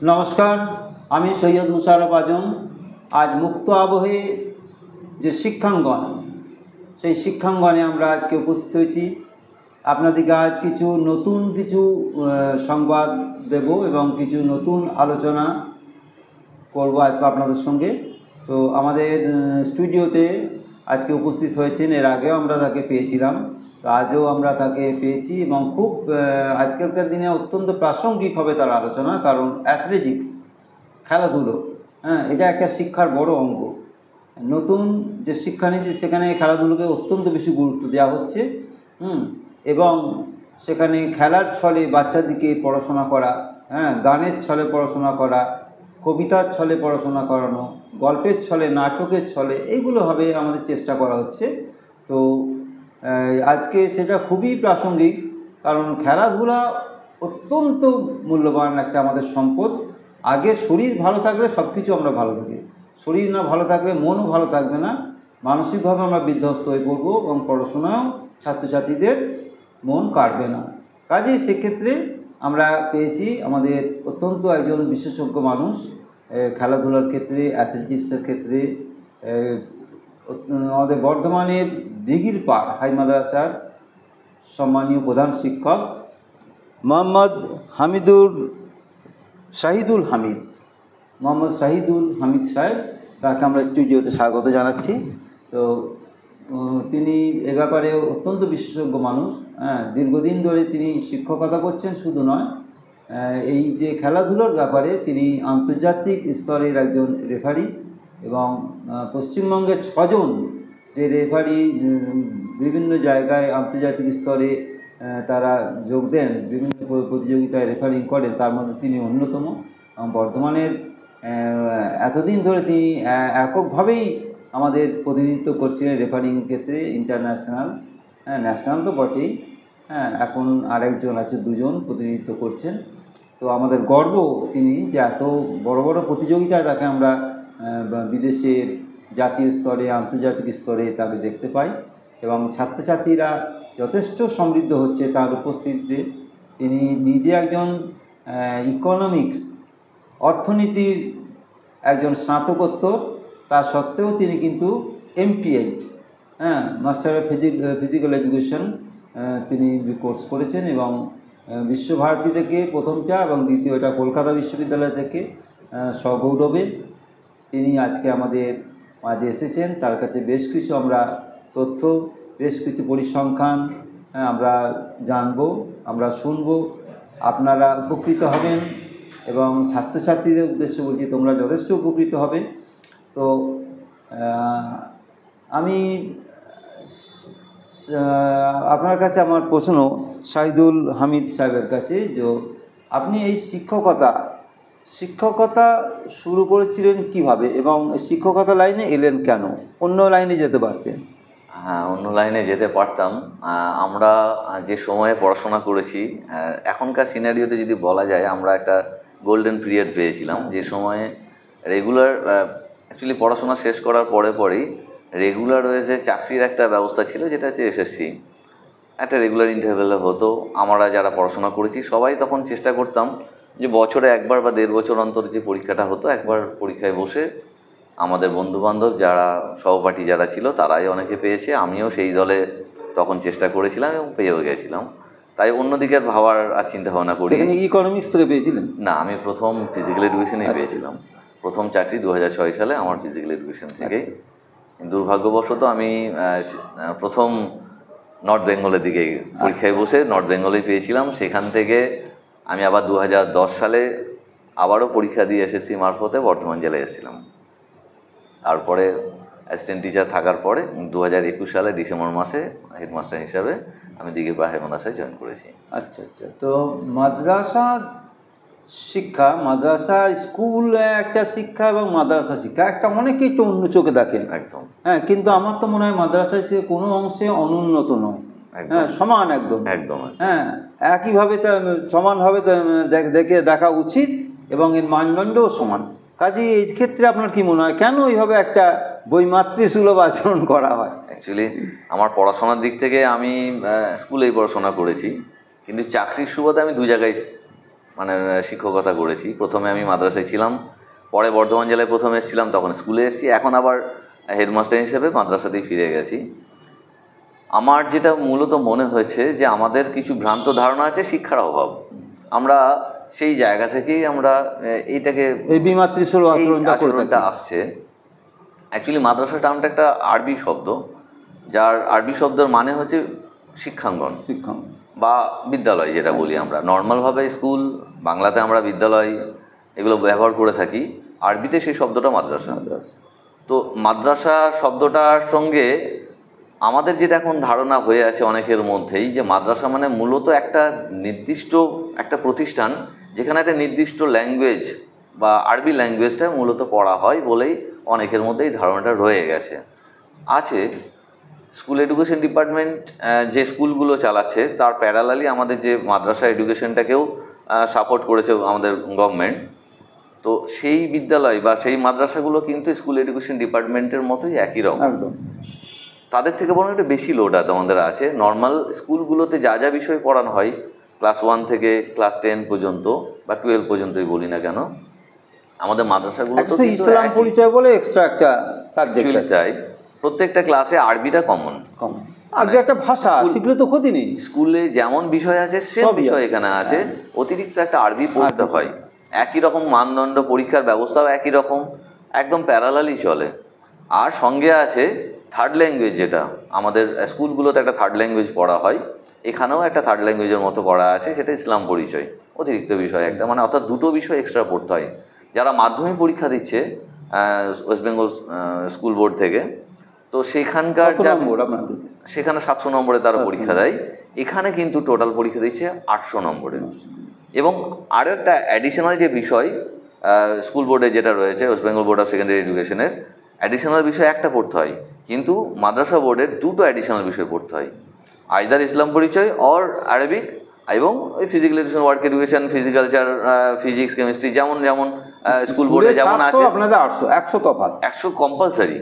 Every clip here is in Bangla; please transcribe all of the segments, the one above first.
নমস্কার, আমি সৈয়দ মুশারফ আজম। আজ মুক্ত আবহে যে শিক্ষাঙ্গন, সেই শিক্ষাঙ্গনে আমরা আজকে উপস্থিত হয়েছি। আপনাদেরকে আজ নতুন কিছু সংবাদ দেব এবং কিছু নতুন আলোচনা করব আজকে আপনাদের সঙ্গে। তো আমাদের স্টুডিওতে আজকে উপস্থিত হয়েছেন, এর আগেও আমরা তাকে পেয়েছিলাম, তো আজও আমরা তাকে পেয়েছি এবং খুব আজকালকার দিনে অত্যন্ত প্রাসঙ্গিক হবে তার আলোচনা, কারণ অ্যাথলেটিক্স, খেলাধুলো, এটা একটা শিক্ষার বড় অঙ্গ। নতুন যে শিক্ষানীতি, সেখানে খেলাধুলোকে অত্যন্ত বেশি গুরুত্ব দেওয়া হচ্ছে, এবং সেখানে খেলার ছলে বাচ্চাদিকে পড়াশোনা করা, গানের ছলে পড়াশোনা করা, কবিতার ছলে পড়াশোনা করানো, গল্পের ছলে, নাটকের ছলে, এইগুলো হবে আমাদের চেষ্টা করা হচ্ছে। তো আজকে সেটা খুবই প্রাসঙ্গিক, কারণ খেলাধুলা অত্যন্ত মূল্যবান একটা আমাদের সম্পদ। আগে শরীর ভালো থাকলে সব কিছু আমরা ভালো থাকি, শরীর না ভালো থাকলে মনও ভালো থাকবে না, মানসিকভাবে আমরা বিধ্বস্ত হয়ে পড়বো এবং পড়াশোনাও ছাত্রছাত্রীদের মন কাটবে না। কাজেই সেক্ষেত্রে আমরা পেয়েছি আমাদের অত্যন্ত একজন বিশেষজ্ঞ মানুষ, খেলাধুলার ক্ষেত্রে, অ্যাথলেটিক্সের ক্ষেত্রে। আমাদের বর্ধমানের দিঘির পাড় হাই মাদ্রাসার সম্মানীয় প্রধান শিক্ষক মোহাম্মদ শাহিদুল হামিদ সাহেব, তাকে আমরা স্টুডিওতে স্বাগত জানাচ্ছি। তো তিনি এ ব্যাপারে অত্যন্ত বিশেষজ্ঞ মানুষ। দীর্ঘদিন ধরে তিনি শিক্ষকতা করছেন, শুধু নয়, এই যে খেলাধুলার ব্যাপারে তিনি আন্তর্জাতিক স্তরের একজন রেফারি, এবং পশ্চিমবঙ্গের 6 জন যে রেফারি বিভিন্ন জায়গায় আন্তর্জাতিক স্তরে তারা যোগ দেন, বিভিন্ন প্রতিযোগিতায় রেফারিং করেন, তার মধ্যে তিনি অন্যতম। বর্ধমানের এতদিন ধরে তিনি এককভাবেই আমাদের প্রতিনিধিত্ব করছিলেন রেফারিং ক্ষেত্রে, ইন্টারন্যাশনাল, ন্যাশনাল তো বটেই, এখন আরেকজন আছে, 2 জন প্রতিনিধিত্ব করছেন। তো আমাদের গর্ব তিনি যে এত বড় বড় প্রতিযোগিতায় তাকে আমরা বিদেশের জাতীয় স্তরে, আন্তর্জাতিক স্তরে তাকে দেখতে পাই, এবং ছাত্রছাত্রীরা যথেষ্ট সমৃদ্ধ হচ্ছে তার উপস্থিতিতে। তিনি নিজে একজন ইকোনমিক্স, অর্থনীতির একজন স্নাতকোত্তর, তা সত্ত্বেও তিনি কিন্তু MPH, master of physical education, তিনি কোর্স করেছেন, এবং বিশ্বভারতী থেকে প্রথমটা এবং দ্বিতীয়টা কলকাতা বিশ্ববিদ্যালয় থেকে সগৌরবে তিনি আজকে আমাদের মাঝে এসেছেন। তার কাছে বেশ কিছু আমরা তথ্য, বেশ কিছু পরিসংখ্যান আমরা জানব, আমরা শুনব, আপনারা উপকৃত হবেন, এবং ছাত্রছাত্রীদের উদ্দেশ্যে বলছি, তোমরা যথেষ্ট উপকৃত হবে। তো আমি আপনার কাছে আমার প্রশ্ন, শাহিদুল হামিদ সাহেবের কাছে, যে আপনি এই শিক্ষকতা শুরু করেছিলেন কিভাবে, এবং শিক্ষকতা লাইনে এলেন কেন? অন্য লাইনে যেতে পারতেন। হ্যাঁ, অন্য লাইনে যেতে পারতাম। আমরা যে সময়ে পড়াশোনা করেছি, এখনকার সিনারিওতে যদি বলা যায়, আমরা একটা গোল্ডেন পিরিয়ড পেয়েছিলাম, যে সময়ে রেগুলার, অ্যাকচুয়ালি পড়াশোনা শেষ করার পরেই রেগুলার ওয়েজে চাকরির একটা ব্যবস্থা ছিল, যেটা হচ্ছে SSC, একটা রেগুলার ইন্টারভেলে হতো। আমরা যারা পড়াশোনা করেছি সবাই তখন চেষ্টা করতাম যে বছরে একবার বা 1.5 বছর অন্তর যে পরীক্ষাটা হতো, একবার পরীক্ষায় বসে আমাদের বন্ধুবান্ধব যারা, সহপাঠী যারা ছিল, তারাই অনেকে পেয়েছে, আমিও সেই দলে তখন চেষ্টা করেছিলাম এবং পেয়েও গেছিলাম। তাই অন্যদিকে ভাবার আর চিন্তা ভাবনা করি। ইকোনমিক্স থেকে পেয়েছিলেন? না, আমি প্রথম ফিজিক্যাল এডুকেশনেই পেয়েছিলাম। প্রথম চাকরি 2006 সালে আমার ফিজিক্যাল এডুকেশন থেকেই। দুর্ভাগ্যবশত আমি প্রথম নর্থ বেঙ্গলের দিকে পরীক্ষায় বসে নর্থ বেঙ্গলেই পেয়েছিলাম। সেখান থেকে আমি আবার 2010 সালে আবারও পরীক্ষা দিয়ে এসেছি মারফতে বর্ধমান জেলায় এসেছিলাম। তারপরে অ্যাসিস্ট্যান্ট টিচার থাকার পরে 2021 সালে ডিসেম্বর মাসে হেডমাস্টার হিসাবে আমি দিঘিপাড় হাই মাদ্রাসায় জয়েন করেছি। আচ্ছা। তো মাদ্রাসার শিক্ষা, মাদ্রাসার স্কুল একটা শিক্ষা এবং মাদ্রাসা শিক্ষা একটা, অনেকেই তো অন্য চোখে দেখেন। একদম। কিন্তু আমার তো মনে হয় মাদ্রাসায় সে কোনো অংশে অনুন্নত নয়, সমান, একদম। একইভাবে সমানভাবে দেখা উচিত, এবং এর মানদণ্ডও সমান। কাজেই এই ক্ষেত্রে আপনার কি মনে হয়, কেন এইভাবে একটা বৈমাতৃসুলভ আচরণ করা হয়? অ্যাকচুয়ালি আমার পড়াশোনার দিক থেকে আমি স্কুলেই পড়াশোনা করেছি, কিন্তু চাকরির সুবাদে আমি 2 জায়গায় মানে শিক্ষকতা করেছি। প্রথমে আমি মাদ্রাসায় ছিলাম, পরে বর্ধমান জেলায় প্রথমে এসেছিলাম, তখন স্কুলে এসেছি, এখন আবার হেডমাস্টার হিসেবে মাদ্রাসাতেই ফিরে গেছি। আমার যেটা মূলত মনে হয়েছে যে আমাদের কিছু ভ্রান্ত ধারণা আছে শিক্ষার অভাব। আমরা সেই জায়গা থেকেই আমরা এইটাকে এই বিমাতৃসুলভ আচরণটা আসছে। অ্যাকচুয়ালি মাদ্রাসা টার্মটা একটা আরবি শব্দ, যার আরবি শব্দের মানে হচ্ছে শিক্ষাঙ্গন বা বিদ্যালয়, যেটা বলি আমরা নর্মালভাবে স্কুল, বাংলাতে আমরা বিদ্যালয় এগুলো ব্যবহার করে থাকি, আরবিতে সেই শব্দটা মাদ্রাসা। তো মাদ্রাসা শব্দটার সঙ্গে আমাদের যেটা এখন ধারণা হয়ে আছে অনেকের মধ্যেই, যে মাদ্রাসা মানে মূলত একটা নির্দিষ্ট একটা প্রতিষ্ঠান যেখানে একটা নির্দিষ্ট ল্যাঙ্গুয়েজ বা আরবি ল্যাঙ্গুয়েজটা মূলত পড়া হয় বলেই অনেকের মধ্যে এই ধারণাটা রয়ে গেছে আছে। স্কুল এডুকেশন ডিপার্টমেন্ট যে স্কুলগুলো চালাচ্ছে তার প্যারালালি আমাদের যে মাদ্রাসা এডুকেশনটাকেও সাপোর্ট করেছে আমাদের গভর্নমেন্ট। তো সেই বিদ্যালয় বা সেই মাদ্রাসাগুলো কিন্তু স্কুল এডুকেশন ডিপার্টমেন্টের মতোই একই রকম, একদম তাদের থেকে বরং একটু বেশি লোড আমাদের আছে। নর্মাল স্কুলগুলোতে যা যা বিষয় পড়ানো হয় ক্লাস 1 থেকে ক্লাস 10 পর্যন্ত বা 12 পর্যন্তই বলি না কেন, আমাদের মাদ্রাসাগুলো তো ইসলাম পরিচয় বলে এক্সট্রা একটা সাবজেক্ট চাই। প্রত্যেকটা ক্লাসে আরবিটা কমন, আগে একটা ভাষা শিখলে তো ক্ষতি নেই। স্কুলে যেমন বিষয় আছে সেম বিষয় এখানে আছে, অতিরিক্ত একটা আরবি পড়তে হয়। একই রকম মানদণ্ড, পরীক্ষার ব্যবস্থাও একই রকম, একদম প্যারালালি চলে। আর সঙ্গে আছে থার্ড ল্যাঙ্গুয়েজ, যেটা আমাদের স্কুলগুলোতে একটা থার্ড ল্যাঙ্গুয়েজ পড়া হয়, এখানেও একটা থার্ড ল্যাঙ্গুয়েজের মতো পড়া আছে, সেটা ইসলাম পরিচয়, অতিরিক্ত বিষয় একটা, মানে অর্থাৎ দুটো বিষয় এক্সট্রা পড়তে হয়। যারা মাধ্যমিক পরীক্ষা দিচ্ছে ওয়েস্ট বেঙ্গল স্কুল বোর্ড থেকে, তো সেখানকার সেখানে 700 নম্বরে তারা পরীক্ষা দেয়, এখানে কিন্তু টোটাল পরীক্ষা দিচ্ছে 800 নম্বরে। এবং আরও একটা অ্যাডিশনাল যে বিষয় স্কুল বোর্ডে যেটা রয়েছে, West Bengal board of secondary এডুকেশনের, অ্যাডিশনাল বিষয় একটা পড়তে হয়, কিন্তু মাদ্রাসা বোর্ডের দুটো অ্যাডিশনাল বিষয় পড়তে হয়, আইদার ইসলাম পরিচয় অর আরবিক, এবং ওই physical education, work education, physical culture, physics, chemistry, যেমন যেমন স্কুল বোর্ডে যেমন আছে। আপনাদের 100 তফাৎ, 100 কম্পালসারি,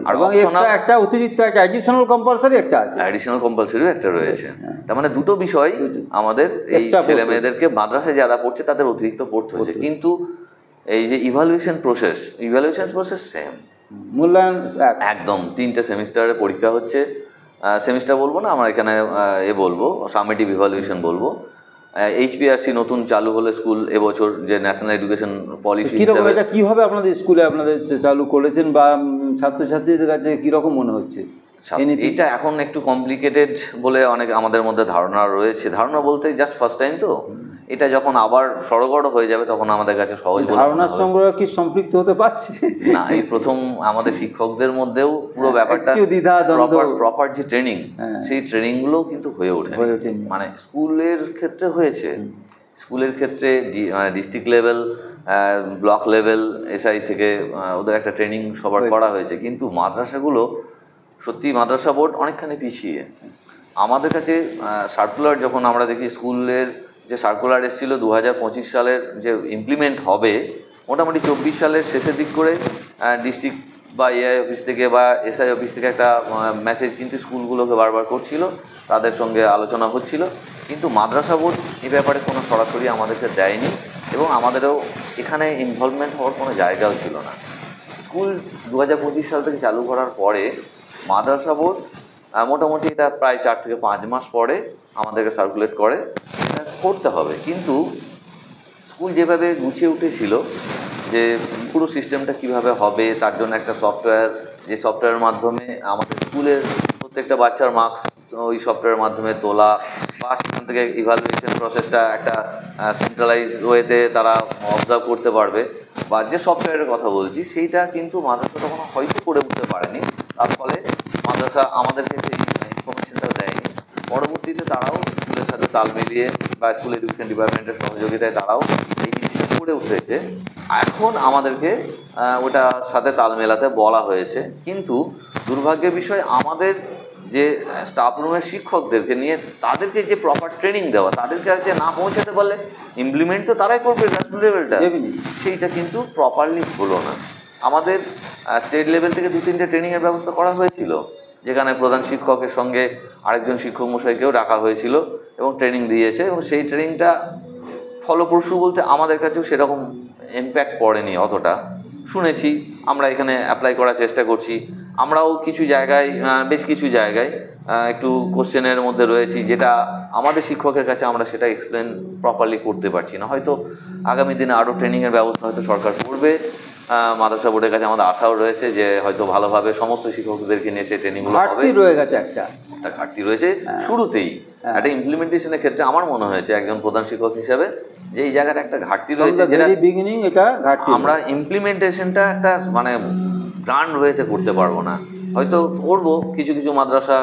আর এক্সট্রা একটা অতিরিক্ত একটা অ্যাডিশনাল কম্পালসারি একটা আছে, অ্যাডিশনাল কম্পালসারিও একটা রয়েছে। তার মানে দুটো বিষয় আমাদের এই ছেলে মেয়েদেরকে মাদ্রাসায় যারা পড়ছে তাদের অতিরিক্ত পড়তে হচ্ছে। কিন্তু এই যে ইভালুয়েশন প্রসেস সেম, মূল্যায়ন একদম 3টে সেমিস্টারে পরীক্ষা হচ্ছে, সেমিস্টার বলবো না, আমরা এখানে বলবো সামেটিভ ইভালুয়েশন বলবো। এইচপিআরসি নতুন চালু হলে স্কুল এবছর, যে ন্যাশনাল এডুকেশন পলিসি হিসেবে, এটা কিভাবে আপনাদের স্কুলে আপনাদের চালু করেছেন বা ছাত্রছাত্রীদের কাছে কিরকম মনে হচ্ছে? এটা এখন একটু কমপ্লিকেটেড বলে অনেক আমাদের মধ্যে ধারণা রয়েছে। ধারণা বলতে জাস্ট ফার্স্ট টাইম, তো এটা যখন আবার সড়গড় হয়ে যাবে তখন আমাদের কাছে সহজ বলে ধারণার সঙ্গে কি সম্পৃক্ত হতে পারছে না। এই প্রথম আমাদের শিক্ষকদের মধ্যেও পুরো ব্যাপারটা প্রপার যে ট্রেনিং, সেই ট্রেনিংগুলোও কিন্তু হয়ে ওঠে। মানে স্কুলের ক্ষেত্রে হয়েছে, স্কুলের ক্ষেত্রে district level, block level, SI থেকে ওদের একটা ট্রেনিং সবার করা হয়েছে, কিন্তু মাদ্রাসাগুলো সত্যি, মাদ্রাসা বোর্ড অনেকখানি পিছিয়ে। আমাদের কাছে সার্কুলার যখন আমরা দেখি, স্কুলের যে সার্কুলার এসেছিলো 2025 সালের যে ইমপ্লিমেন্ট হবে, মোটামুটি 24 সালের শেষের দিক করে ডিস্ট্রিক্ট বা এআই অফিস থেকে বা এসআই অফিস থেকে একটা মেসেজ কিন্তু স্কুলগুলোকে বারবার করছিল, তাদের সঙ্গে আলোচনা হচ্ছিল, কিন্তু মাদ্রাসা বোর্ড এই ব্যাপারে কোনো সরাসরি আমাদেরকে দেয়নি, এবং আমাদেরও এখানে ইনভলভমেন্ট হওয়ার কোনো জায়গাও ছিল না। স্কুল 2025 সাল থেকে চালু করার পরে মাদ্রাসা বোর্ড মোটামুটি এটা প্রায় 4 থেকে 5 মাস পরে আমাদেরকে সার্কুলেট করে এটা করতে হবে। কিন্তু স্কুল যেভাবে গুছিয়ে উঠেছিল, যে পুরো সিস্টেমটা কিভাবে হবে, তার জন্য একটা সফটওয়্যার, যে সফটওয়্যারের মাধ্যমে আমাদের স্কুলের প্রত্যেকটা বাচ্চার মার্কস ওই সফটওয়্যারের মাধ্যমে তোলা, বা সেখান থেকে ইভালুয়েশন প্রসেসটা একটা সেন্ট্রালাইজ ওয়েতে তারা অবজার্ভ করতে পারবে, বা যে সফটওয়্যারের কথা বলছি সেইটা কিন্তু মাদ্রাসা তখন হয়তো করে উঠতে পারেনি। তার ফলে মাদ্রাসা আমাদেরকে সেই ইনফরমেশনটাও দেয়নি। পরবর্তীতে তারাও স্কুলের সাথে তাল মিলিয়ে বা স্কুল এডুকেশন ডিপার্টমেন্টের সহযোগিতায় তারাও এই জিনিসটা করে উঠেছে। এখন আমাদেরকে ওটার সাথে তাল মেলাতে বলা হয়েছে, কিন্তু দুর্ভাগ্যের বিষয় আমাদের যে স্টাফ রুমের শিক্ষকদেরকে নিয়ে তাদেরকে যে প্রপার ট্রেনিং দেওয়া, তাদের কাছে না পৌঁছাতে পারলে ইমপ্লিমেন্ট তো তারাই করবে ন্যাশনাল লেভেলটা, সেইটা কিন্তু প্রপারলি হলো না। আমাদের স্টেট লেভেল থেকে 2-3টে ট্রেনিংয়ের ব্যবস্থা করা হয়েছিল, যেখানে প্রধান শিক্ষকের সঙ্গে আরেকজন শিক্ষক মশাইকেও ডাকা হয়েছিল এবং ট্রেনিং দিয়েছে, এবং সেই ট্রেনিংটা ফলপ্রসূ বলতে আমাদের কাছেও সেরকম ইম্প্যাক্ট পড়েনি অতটা। শুনেছি, আমরা এখানে অ্যাপ্লাই করার চেষ্টা করছি। আমরাও কিছু জায়গায়, বেশ কিছু জায়গায় একটু কোশ্চেনের মধ্যে রয়েছি, যেটা আমাদের শিক্ষকের কাছে আমরা সেটা এক্সপ্লেন প্রপারলি করতে পারছি না। হয়তো আগামী দিনে আরও ট্রেনিংয়ের ব্যবস্থা হয়তো সরকার করবে। মাদ্রাসা বোর্ডের কাছে আমাদের আশাও রয়েছে যে হয়তো ভালোভাবে সমস্ত শিক্ষকদেরকে নিয়ে সেই ট্রেনিংগুলো হবে। ঘাটতি রয়ে গেছে একটা ঘাটতি রয়েছে শুরুতেই। একটা ইমপ্লিমেন্টেশনের ক্ষেত্রে আমার মনে হয়েছে একজন প্রধান শিক্ষক হিসাবে যে এই জায়গাটা একটা ঘাটতি রয়েছে, যেটা বিগিনিং এটা ঘাটতি। আমরা ইমপ্লিমেন্টেশনটা একটা মানে গ্রান্ড ওয়েতে করতে পারবো না। হয়তো করবো কিছু কিছু মাদ্রাসা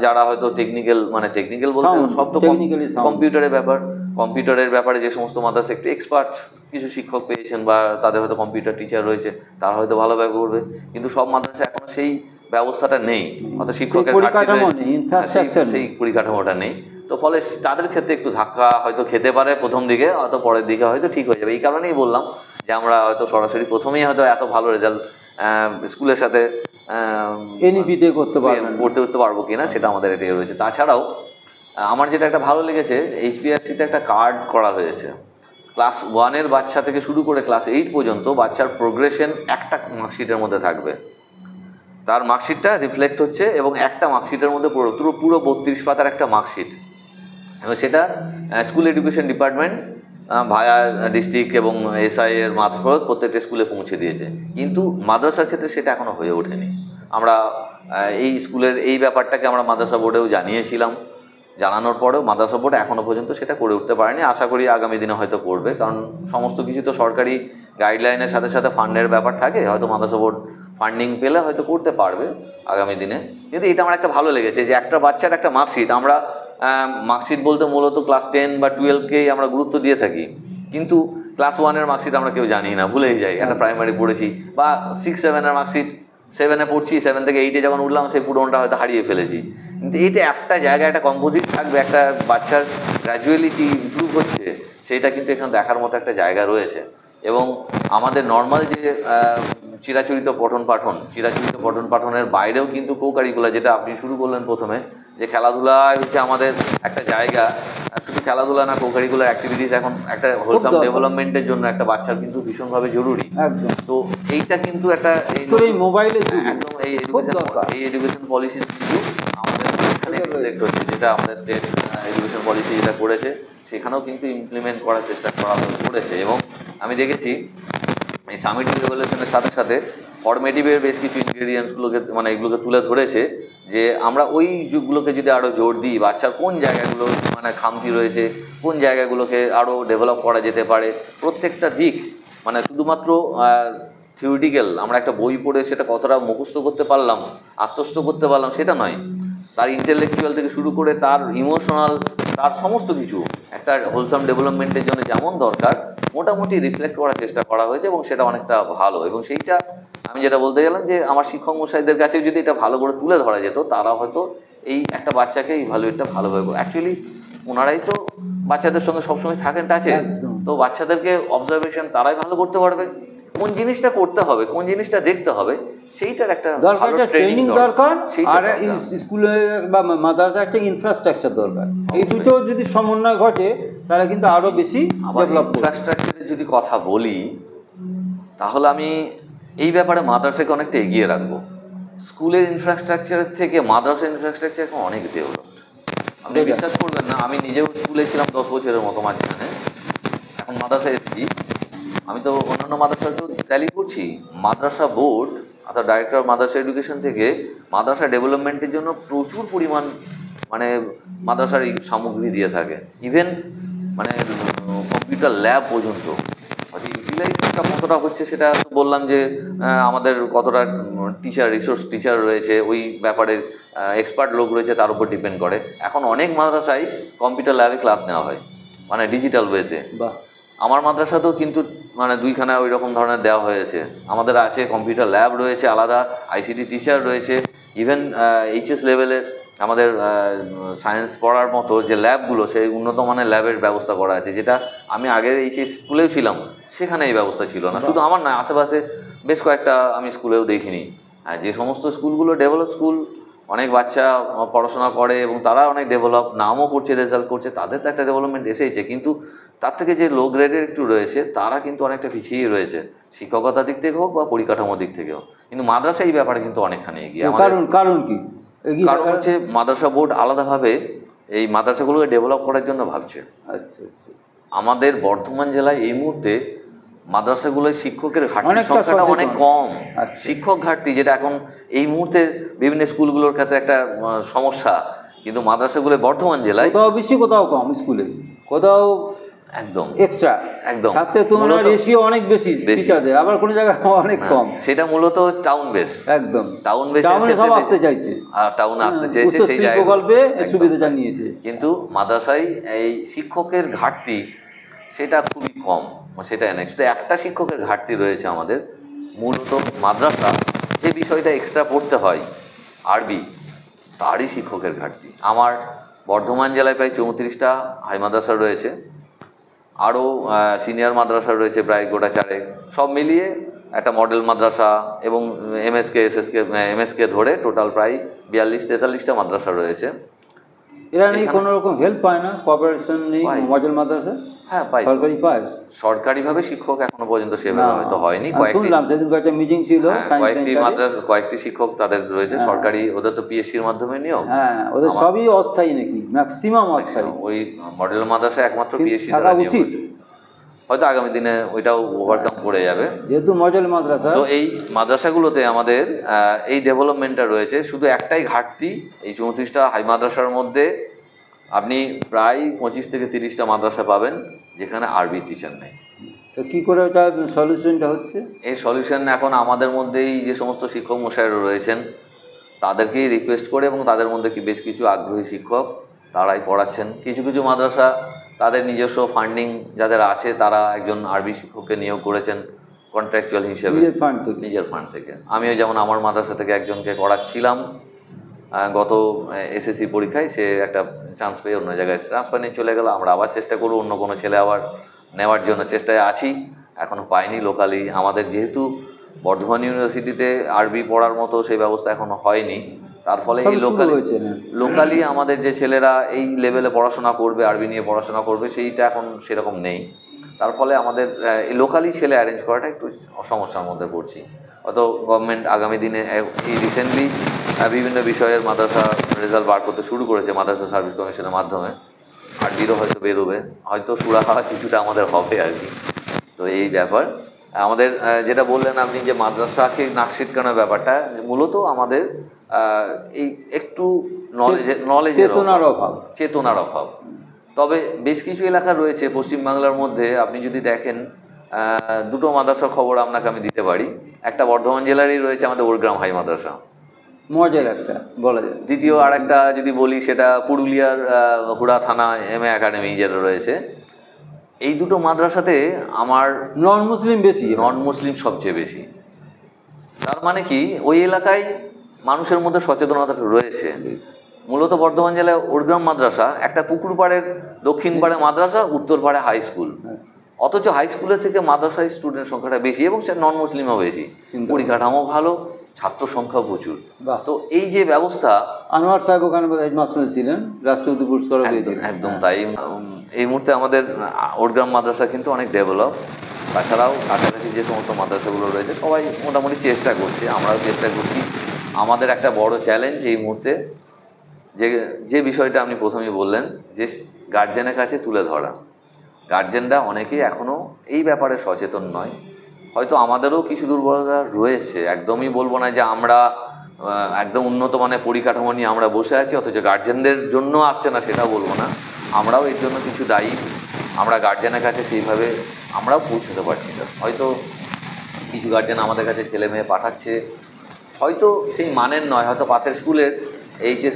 যারা হয়তো টেকনিক্যাল বলতে সব তো কম্পিউটারের ব্যাপারে যে সমস্ত মাদ্রাসা একটু এক্সপার্ট কিছু শিক্ষক পেয়েছেন বা তাদের হয়তো কম্পিউটার টিচার রয়েছে, তারা হয়তো ভালোভাবে করবে। কিন্তু সব মাদ্রাসা এখনো সেই ব্যবস্থাটা নেই, হয়তো শিক্ষকের সেই পরিকাঠামোটা নেই। তো ফলে তাদের ক্ষেত্রে একটু ধাক্কা হয়তো খেতে পারে প্রথম দিকে, হয়তো পরের দিকে হয়তো ঠিক হয়ে যাবে। এই কারণেই বললাম যে আমরা হয়তো সরাসরি প্রথমেই হয়তো এত ভালো রেজাল্ট স্কুলের সাথে এনইপিতে করতে পারবো কিনা সেটা আমাদের এটাই রয়েছে। তাছাড়াও আমার যেটা একটা ভালো লেগেছে, HPRC-তে একটা কার্ড করা হয়েছে। ক্লাস 1-এর বাচ্চা থেকে শুরু করে ক্লাস 8 পর্যন্ত বাচ্চার প্রোগ্রেশন একটা মার্কশিটের মধ্যে থাকবে। তার মার্কশিটটা রিফ্লেক্ট হচ্ছে এবং একটা মার্কশিটের মধ্যে পুরো 32 পাতার একটা মার্কশিট, এবং সেটা স্কুল এডুকেশন ডিপার্টমেন্ট ভায়া ডিস্ট্রিক্ট এবং SI এর মারফত প্রত্যেকটা স্কুলে পৌঁছে দিয়েছে। কিন্তু মাদ্রাসার ক্ষেত্রে সেটা এখনও হয়ে ওঠেনি। আমরা এই স্কুলের এই ব্যাপারটাকে আমরা মাদ্রাসা বোর্ডেও জানিয়েছিলাম, জানানোর পরেও মাদ্রাসা বোর্ড এখনও পর্যন্ত সেটা করে উঠতে পারেনি। আশা করি আগামী দিনে হয়তো করবে, কারণ সমস্ত কিছু তো সরকারি গাইডলাইনের সাথে সাথে ফান্ডের ব্যাপার থাকে। হয়তো মাদ্রাসা বোর্ড ফান্ডিং পেলে হয়তো করতে পারবে আগামী দিনে। কিন্তু এটা আমার একটা ভালো লেগেছে যে একটা বাচ্চার একটা মার্কশিট, আমরা মার্কশিট বলতে মূলত ক্লাস 10 বা 12কেই আমরা গুরুত্ব দিয়ে থাকি, কিন্তু ক্লাস 1-এর মার্কশিট আমরা কেউ জানি না, ভুলেই যাই। একটা প্রাইমারি পড়েছি বা 6-7-এর মার্কশিট, 7-এ পড়ছি, 7 থেকে 8-এ যখন উঠলাম সেই পুরোটা হয়তো হারিয়ে ফেলেছি। কিন্তু এইটা একটা জায়গায় একটা কম্পোজিট থাকবে, একটা বাচ্চার গ্র্যাজুয়ালিটি ইমপ্রুভ হচ্ছে, সেইটা কিন্তু এখানে দেখার মতো একটা জায়গা রয়েছে। এবং আমাদের নর্মাল যে চিরাচরিত পঠন পাঠনের বাইরেও কিন্তু কো-কারিকুলার, যেটা আপনি শুরু করলেন প্রথমে, যে খেলাধুলায় হচ্ছে আমাদের একটা জায়গা। শুধু খেলাধুলা না, কো-কারিকুলার অ্যাক্টিভিটিস এখন একটা হোলসাম ডেভেলপমেন্টের জন্য একটা বাচ্চার কিন্তু ভীষণভাবে জরুরি। তো এইটা কিন্তু একটা মোবাইলে একদম এই এডুকেশন পলিসি কিন্তু আমাদের এখানে রিফ্লেক্ট হচ্ছে, যেটা আমাদের স্টেট এডুকেশন পলিসি যেটা করেছে সেখানেও কিন্তু ইমপ্লিমেন্ট করার চেষ্টা করেছে। এবং আমি দেখেছি এই সামেটিভ রেভলিউশনের সাথে সাথে ফরমেটিভের বেশ কিছু ইনগ্রেডিয়েন্টসগুলোকে মানে এগুলোকে তুলে ধরেছে, যে আমরা ওই যুগগুলোকে যদি আরও জোর দিই, বাচ্চার কোন জায়গাগুলো মানে খামতি রয়েছে, কোন জায়গাগুলোকে আরও ডেভেলপ করা যেতে পারে, প্রত্যেকটা দিক। মানে শুধুমাত্র থিওরিটিক্যাল আমরা একটা বই পড়ে সেটা কতটা মুখস্থ করতে পারলাম, আত্মস্থ করতে পারলাম, সেটা নয়। তার ইন্টেলেকচুয়াল থেকে শুরু করে তার ইমোশনাল, তার সমস্ত কিছু একটা হোলসাম ডেভেলপমেন্টের জন্য যেমন দরকার মোটামুটি রিফ্লেক্ট করার চেষ্টা করা হয়েছে, এবং সেটা অনেকটা ভালো। এবং সেইটা আমি যেটা বলতে গেলাম, যে আমার শিক্ষক মশাইদের কাছে যদি এটা ভালো করে তুলে ধরা যেত, তারা হয়তো এই একটা বাচ্চাকে ইভ্যালুয়েটটা ভালোভাবে, অ্যাকচুয়ালি ওনারাই তো বাচ্চাদের সঙ্গে সবসময় থাকেন টাচে, তো বাচ্চাদেরকে অবজারভেশন তারাই ভালো করতে পারবে। কোন জিনিসটা করতে হবে, কোন জিনিসটা দেখতে হবে, সেইটার একটা ট্রেনিং দরকার, আর স্কুলে বা মাদ্রাসা একটা ইনফ্রাস্ট্রাকচার দরকার। এই দুটো যদি সমন্বয় ঘটে তাহলে কিন্তু আরও বেশি ডেভেলপ। ইনফ্রাস্ট্রাকচারের যদি কথা বলি, তাহলে আমি এই ব্যাপারে মাদ্রাসাকে অনেকটা এগিয়ে রাখবো। স্কুলের ইনফ্রাস্ট্রাকচারের থেকে মাদ্রাসার ইনফ্রাস্ট্রাকচার এখন অনেক ডেভেলপড। আপনি বিশ্বাস করবেন না, আমি নিজেও স্কুলে ছিলাম 10 বছরের মতো মাঝখানে, এখন মাদ্রাসায় এসেছি। আমি তো অন্যান্য মাদ্রাসাতেও ট্যালি করছি। মাদ্রাসা বোর্ড অর্থাৎ ডাইরেক্টর অফ মাদ্রাসা এডুকেশন থেকে মাদ্রাসা ডেভেলপমেন্টের জন্য প্রচুর পরিমাণ মানে মাদ্রাসার এই সামগ্রী দিয়ে থাকে। ইভেন মানে কম্পিউটার ল্যাব পর্যন্ত। হয়তো ইউটিলাইজটা কতটা হচ্ছে সেটা তো বললাম, যে আমাদের কতটা রিসোর্স টিচার রয়েছে, ওই ব্যাপারের এক্সপার্ট লোক রয়েছে, তার উপর ডিপেন্ড করে। এখন অনেক মাদ্রাসায় কম্পিউটার ল্যাবে ক্লাস নেওয়া হয়, মানে ডিজিটাল ওয়েতে। আমার মাদ্রাসাতেও কিন্তু মানে 2খানা ওই রকম ধরনের দেওয়া হয়েছে। আমাদের আছে কম্পিউটার ল্যাব রয়েছে, আলাদা ICT টিচার রয়েছে। ইভেন HS লেভেলের আমাদের সায়েন্স পড়ার মতো যে ল্যাবগুলো, সেই উন্নত মানের ল্যাবের ব্যবস্থা করা আছে, যেটা আমি আগের HS স্কুলেও ছিলাম সেখানে এই ব্যবস্থা ছিল না। শুধু আমার না, আশেপাশে বেশ কয়েকটা আমি স্কুলেও দেখিনি। আর যে সমস্ত স্কুলগুলো ডেভেলপ স্কুল, অনেক বাচ্চা পড়াশোনা করে এবং তারা অনেক ডেভেলপ, নামও করছে, রেজাল্ট করছে, তাদের তো একটা ডেভেলপমেন্ট এসেইছে। কিন্তু তার থেকে যে লো গ্রেডের একটু রয়েছে তারা কিন্তু অনেকটা পিছিয়ে রয়েছে, শিক্ষকতার দিক থেকে হোক বা পরিকাঠামোর দিক থেকেও। কিন্তু মাদ্রাসা এই ব্যাপারে কিন্তু অনেকখানি এগিয়ে। কারণ কি? কারণ হচ্ছে মাদ্রাসা বোর্ড আলাদাভাবে এই মাদ্রাসাগুলোকে ডেভেলপ করার জন্য ভাবছে। আচ্ছা আচ্ছা। আমাদের বর্ধমান জেলায় এই মুহূর্তে মাদ্রাসাগুলোয় শিক্ষকের ঘাটতির সংখ্যাটা অনেক কম। শিক্ষক ঘাটতি যেটা এখন এই মুহূর্তে বিভিন্ন স্কুলগুলোর ক্ষেত্রে একটা সমস্যা, কিন্তু মাদ্রাসাগুলো বর্ধমান জেলায় কোথাও বেশি কোথাও কম, স্কুলে কোথাও একদম এক্সট্রা, একদম ছাত্রের তুলনায় রেশিও অনেক বেশি টিচারদের, আবার কোনো জায়গায় অনেক কম। সেটা মূলত টাউন বেস, একদম টাউন বেস, টাউনে সব আসতে চাইছে, আর টাউনে আসতে চাইছে সেই জায়গায় প্রকল্পে সুবিধা জানিয়েছে। কিন্তু মাদ্রাসায় এই শিক্ষকের ঘাটতি সেটা খুবই কম, সেটা নেই। শুধু একটা শিক্ষকের ঘাটতি রয়েছে আমাদের, মূলত মাদ্রাসা যে বিষয়টা এক্সট্রা পড়তে হয় আরবি, তারই শিক্ষকের ঘাটতি। আমার বর্ধমান জেলায় প্রায় 34টা হাই মাদ্রাসা রয়েছে, আরও সিনিয়র মাদ্রাসা রয়েছে প্রায় গোটা 4। সব মিলিয়ে একটা মডেল মাদ্রাসা এবং এমএসকে ধরে টোটাল প্রায় 42-43টা মাদ্রাসা রয়েছে। এরা নেই কোনো রকম হেল্প পায় না, কোঅপারেশন নেই মডেল মাদ্রাসা? হ্যাঁ পাই, সরকারি পায়। সরকারিভাবে শিক্ষক এখনো পর্যন্ত সেভাবে হয়তো হয়নি। শুনলাম সেদিন কয়েকটা মিটিং ছিল, কয়েকটি শিক্ষক তাদের রয়েছে সরকারি, ওদের তো পিএসসির মাধ্যমে নিয়োগ। হ্যাঁ, ওদের সবই অস্থায়ী নাকি, ম্যাক্সিমাম অস্থায়ী। ওই মডেল মাদ্রাসা একমাত্র পিএসসি দ্বারা উচিত, হয়তো আগামী দিনে ওইটাও ওভারকাম করে যাবে যেহেতু মডেল মাদ্রাসা। তো এই মাদ্রাসাগুলোতে আমাদের এই ডেভেলপমেন্টটা রয়েছে। শুধু একটাই ঘাটতি, এই 34টা হাই মাদ্রাসার মধ্যে আপনি প্রায় 25 থেকে 30টা মাদ্রাসা পাবেন যেখানে আরবি টিচার নেই। তো কী করে ওটা সলিউশনটা হচ্ছে? এই সলিউশন এখন আমাদের মধ্যেই যে সমস্ত শিক্ষক মশাইরা রয়েছেন তাদেরকেই রিকোয়েস্ট করে, এবং তাদের মধ্যে কি বেশ কিছু আগ্রহী শিক্ষক তারাই পড়াচ্ছেন। কিছু কিছু মাদ্রাসা তাদের নিজস্ব ফান্ডিং যাদের আছে তারা একজন আরবি শিক্ষককে নিয়োগ করেছেন কন্ট্রাকচুয়াল হিসেবে নিজের ফান্ড থেকে। আমিও যেমন আমার মাদ্রাসা থেকে একজনকে করাচ্ছিলাম, গত এসএসসি পরীক্ষায় সে একটা চান্স পেয়ে অন্য জায়গায় ট্রান্সফার নিয়ে চলে গেল। আমরা আবার চেষ্টা করব অন্য কোনো ছেলে আবার নেওয়ার জন্য, চেষ্টায় আছি, এখনও পাইনি। লোকালি আমাদের যেহেতু বর্ধমান ইউনিভার্সিটিতে আরবি পড়ার মতো সেই ব্যবস্থা এখনও হয়নি, তার ফলে এই লোকালি আমাদের যে ছেলেরা এই লেভেলে পড়াশোনা করবে, আরবি নিয়ে পড়াশোনা করবে, সেইটা এখন সেরকম নেই। তার ফলে আমাদের এই লোকালি ছেলে অ্যারেঞ্জ করাটা একটু সমস্যার মধ্যে পড়ছি। হয়তো গভর্নমেন্ট আগামী দিনে এই রিসেন্টলি বিভিন্ন বিষয়ের মাদ্রাসা রেজাল্ট বার করতে শুরু করেছে মাদ্রাসা সার্ভিস কমিশনের মাধ্যমে, আরবিরও হয়তো বেরোবে, হয়তো সুরা খাওয়া কিছুটা আমাদের হবে আর কি। তো এই ব্যাপার আমাদের যেটা বললেন আপনি যে মাদ্রাসাকে নাক ছিটকানোর ব্যাপারটা, মূলত আমাদের এই একটু নলেজের চেতনার অভাব। তবে বেশ কিছু এলাকা রয়েছে পশ্চিমবাংলার মধ্যে, আপনি যদি দেখেন দুটো মাদ্রাসার খবর আপনাকে আমি দিতে পারি। একটা বর্ধমান জেলারই রয়েছে আমাদের ওরগ্রাম হাই মাদ্রাসা, মজার একটা বলা যায়। দ্বিতীয় আর একটা যদি বলি সেটা পুরুলিয়ার হুড়া থানা এমএ একাডেমি যেটা রয়েছে। এই দুটো মাদ্রাসাতে আমার নন মুসলিম সবচেয়ে বেশি। তার মানে কি ওই এলাকায় মানুষের মধ্যে সচেতনতা রয়েছে। মূলত বর্ধমান জেলায় ওরগ্রাম মাদ্রাসা একটা পুকুর পাড়ের দক্ষিণ পাড়ে মাদ্রাসা, উত্তর পাড়ে হাই স্কুল, অথচ হাই স্কুলের থেকে মাদ্রাসায় স্টুডেন্ট সংখ্যাটা বেশি এবং সে নন মুসলিমও বেশি, পরিকাঠামো ভালো, ছাত্র সংখ্যা প্রচুর। তো এই যে ব্যবস্থা, আনোয়ার সাহেব ওখানে হেডমাস্টার ছিলেন, রাষ্ট্রপতি পুরস্কার পেয়েছিলেন। একদম তাই। এই মুহূর্তে আমাদের ওরগ্রাম মাদ্রাসা কিন্তু অনেক ডেভেলপ। তাছাড়াও কাছাকাছি যে সমস্ত মাদ্রাসাগুলো রয়েছে সবাই মোটামুটি চেষ্টা করছে, আমরাও চেষ্টা করছি। আমাদের একটা বড় চ্যালেঞ্জ এই মুহূর্তে যে বিষয়টা আপনি প্রথমেই বললেন, যে গার্জেনের কাছে তুলে ধরা। গার্জেনরা অনেকেই এখনও এই ব্যাপারে সচেতন নয়। হয়তো আমাদেরও কিছু দুর্বলতা রয়েছে, একদমই বলবো না যে আমরা একদম উন্নত মানের পরিকাঠামো নিয়ে আমরা বসে আছি অথচ গার্জেনদের জন্য আসছে না, সেটা বলবো না। আমরাও এর জন্য কিছু দায়ী। আমরা গার্জেনের কাছে সেইভাবে আমরাও পৌঁছতে পারছি না। হয়তো কিছু গার্জেন আমাদের কাছে ছেলে মেয়ে পাঠাচ্ছে, হয়তো সেই মানের নয়, হয়তো পাশের স্কুলের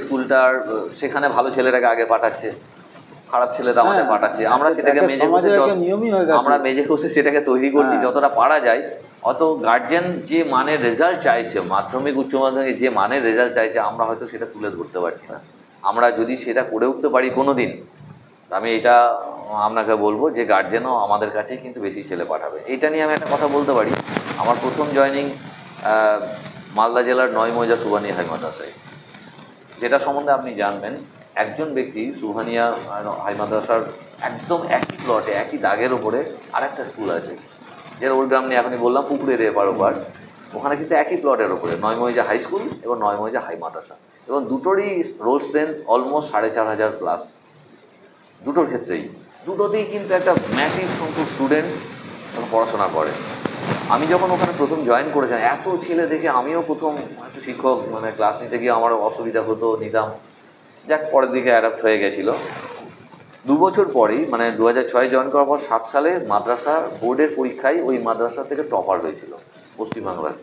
স্কুলটার সেখানে ভালো ছেলেটাকে আগে পাঠাচ্ছে, খারাপ ছেলেটা আমাদের পাঠাচ্ছে। আমরা সেটাকে মেজে কষে সেটাকে তৈরি করছি যতটা পারা যায়। অত গার্জেন যে মানের রেজাল্ট চাইছে, মাধ্যমিক উচ্চ মাধ্যমিক যে মানের রেজাল্ট চাইছে, আমরা হয়তো সেটা তুলে ধরতে পারছি না। আমরা যদি সেটা করে উঠতে পারি কোনো দিন, আমি এটা আপনাকে বলবো যে গার্জেনও আমাদের কাছে কিন্তু বেশি ছেলে পাঠাবে। এটা নিয়ে আমি একটা কথা বলতে পারি। আমার প্রথম জয়নিং মালদা জেলার 9 মৌজা সুবহানিয়া হাই মাদ্রাসায়, যেটা সম্বন্ধে আপনি জানবেন। একজন ব্যক্তি সুবহানিয়া হাই মাদ্রাসার একদম একই প্লটে একই দাগের ওপরে আরেকটা স্কুল আছে, যেটা ওর গ্রাম নিয়ে এখনই বললাম, পুকুরের এপার ওপার। ওখানে কিন্তু একই প্লটের ওপরে নয়মইজা হাই স্কুল এবং নয়মইজা হাই মাদ্রাসা, এবং দুটোরই রোল স্ট্রেংথ অলমোস্ট 4500 প্লাস। দুটোর ক্ষেত্রেই দুটোতেই কিন্তু একটা ম্যাসিভ সংখ্যক স্টুডেন্ট পড়াশোনা করে। আমি যখন ওখানে প্রথম জয়েন করেছিলাম, এত ছেলে দেখে আমিও প্রথম একটু শিক্ষক মানে ক্লাস নিতে গিয়ে আমার অসুবিধা হতো, নিতাম। যাক, পরের দিকে অ্যাডাপ্ট হয়ে গেছিলো। 2 বছর পরেই মানে 2006 জয়েন করার পর 7 সালে মাদ্রাসা বোর্ডের পরীক্ষায় ওই মাদ্রাসা থেকে টপার হয়েছিল পশ্চিমবাংলার।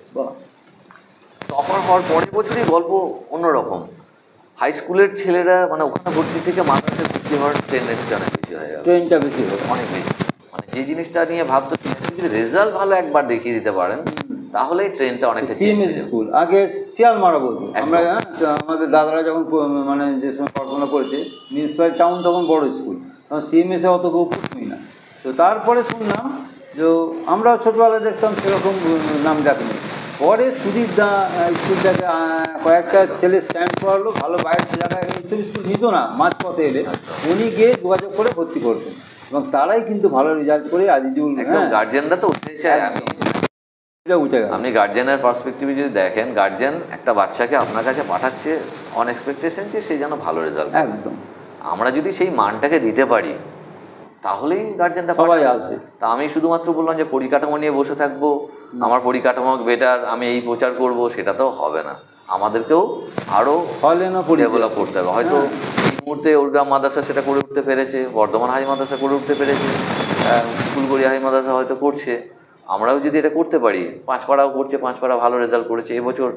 টপার হওয়ার পরের বছরই গল্প অন্যরকম। হাই স্কুলের ছেলেরা মানে ওখানে ভর্তি থেকে মাদ্রাসায় ভর্তি হওয়ার টেন্ডেন্সি অনেক বেশি হয়ে গেল, ট্রেনটা বেশি হবে অনেক বেশি। মানে যে জিনিসটা নিয়ে ভাবতো যদি রেজাল্ট ভালো একবার দেখিয়ে দিতে পারেন তাহলে ট্রেনটা অনেকটা সিএমএস স্কুল, আগে শিয়ালমারা বলতো আমরা। আমাদের দাদারা যখন মানে যে সময় পড়াশোনা করেছে, মিউনিসিপ্যাল টাউন তখন বড় স্কুল, তখন সিএমএসে অত কেউ পড়তই না। তো তারপরে শুনলাম যে আমরা ছোটোবেলায় দেখতাম সেরকম নাম ডাকেনি। পরে সুদীপ দা স্কুলটাকে কয়েকটা ছেলে স্ট্যান্ড করালো, ভালো বাইরের জায়গায় এইসব স্কুল নিত না, মাঝপথে এলে উনি গিয়ে যোগাযোগ করে ভর্তি করতেন, এবং তারাই কিন্তু ভালো রেজাল্ট করে আজিজুল। গার্জেনরা তো উঠতে চায়। আপনি গার্জেনের পার্সপেক্টিভে যদি দেখেন, গার্জেন একটা বাচ্চাকে আপনার কাছে পাঠাচ্ছে অন এক্সপেকটেশন যে সে যেন ভালো রেজাল্ট। একদম। আমরা যদি সেই মানটাকে দিতে পারি তাহলেই গার্জেনটা সবাই আসবে। তা আমি শুধুমাত্র বললাম যে পরিকাঠামো নিয়ে বসে থাকবো, আমার পরিকাঠামো বেটার, আমি এই প্রচার করব, সেটা তো হবে না। আমাদেরকেও আরও ডেভেলপ করতে হবে। হয়তো এই মুহূর্তে ওরগ্রাম মাদ্রাসা সেটা করে উঠতে পেরেছে, বর্ধমান হাই মাদ্রাসা করে উঠতে পেরেছে, ফুলগড়িয়া হাই মাদ্রাসা হয়তো করছে। আমরাও যদি এটা করতে পারি, পাঁচপাড়াও করছে, পাঁচপাড়া ভালো রেজাল্ট করেছে এবছর।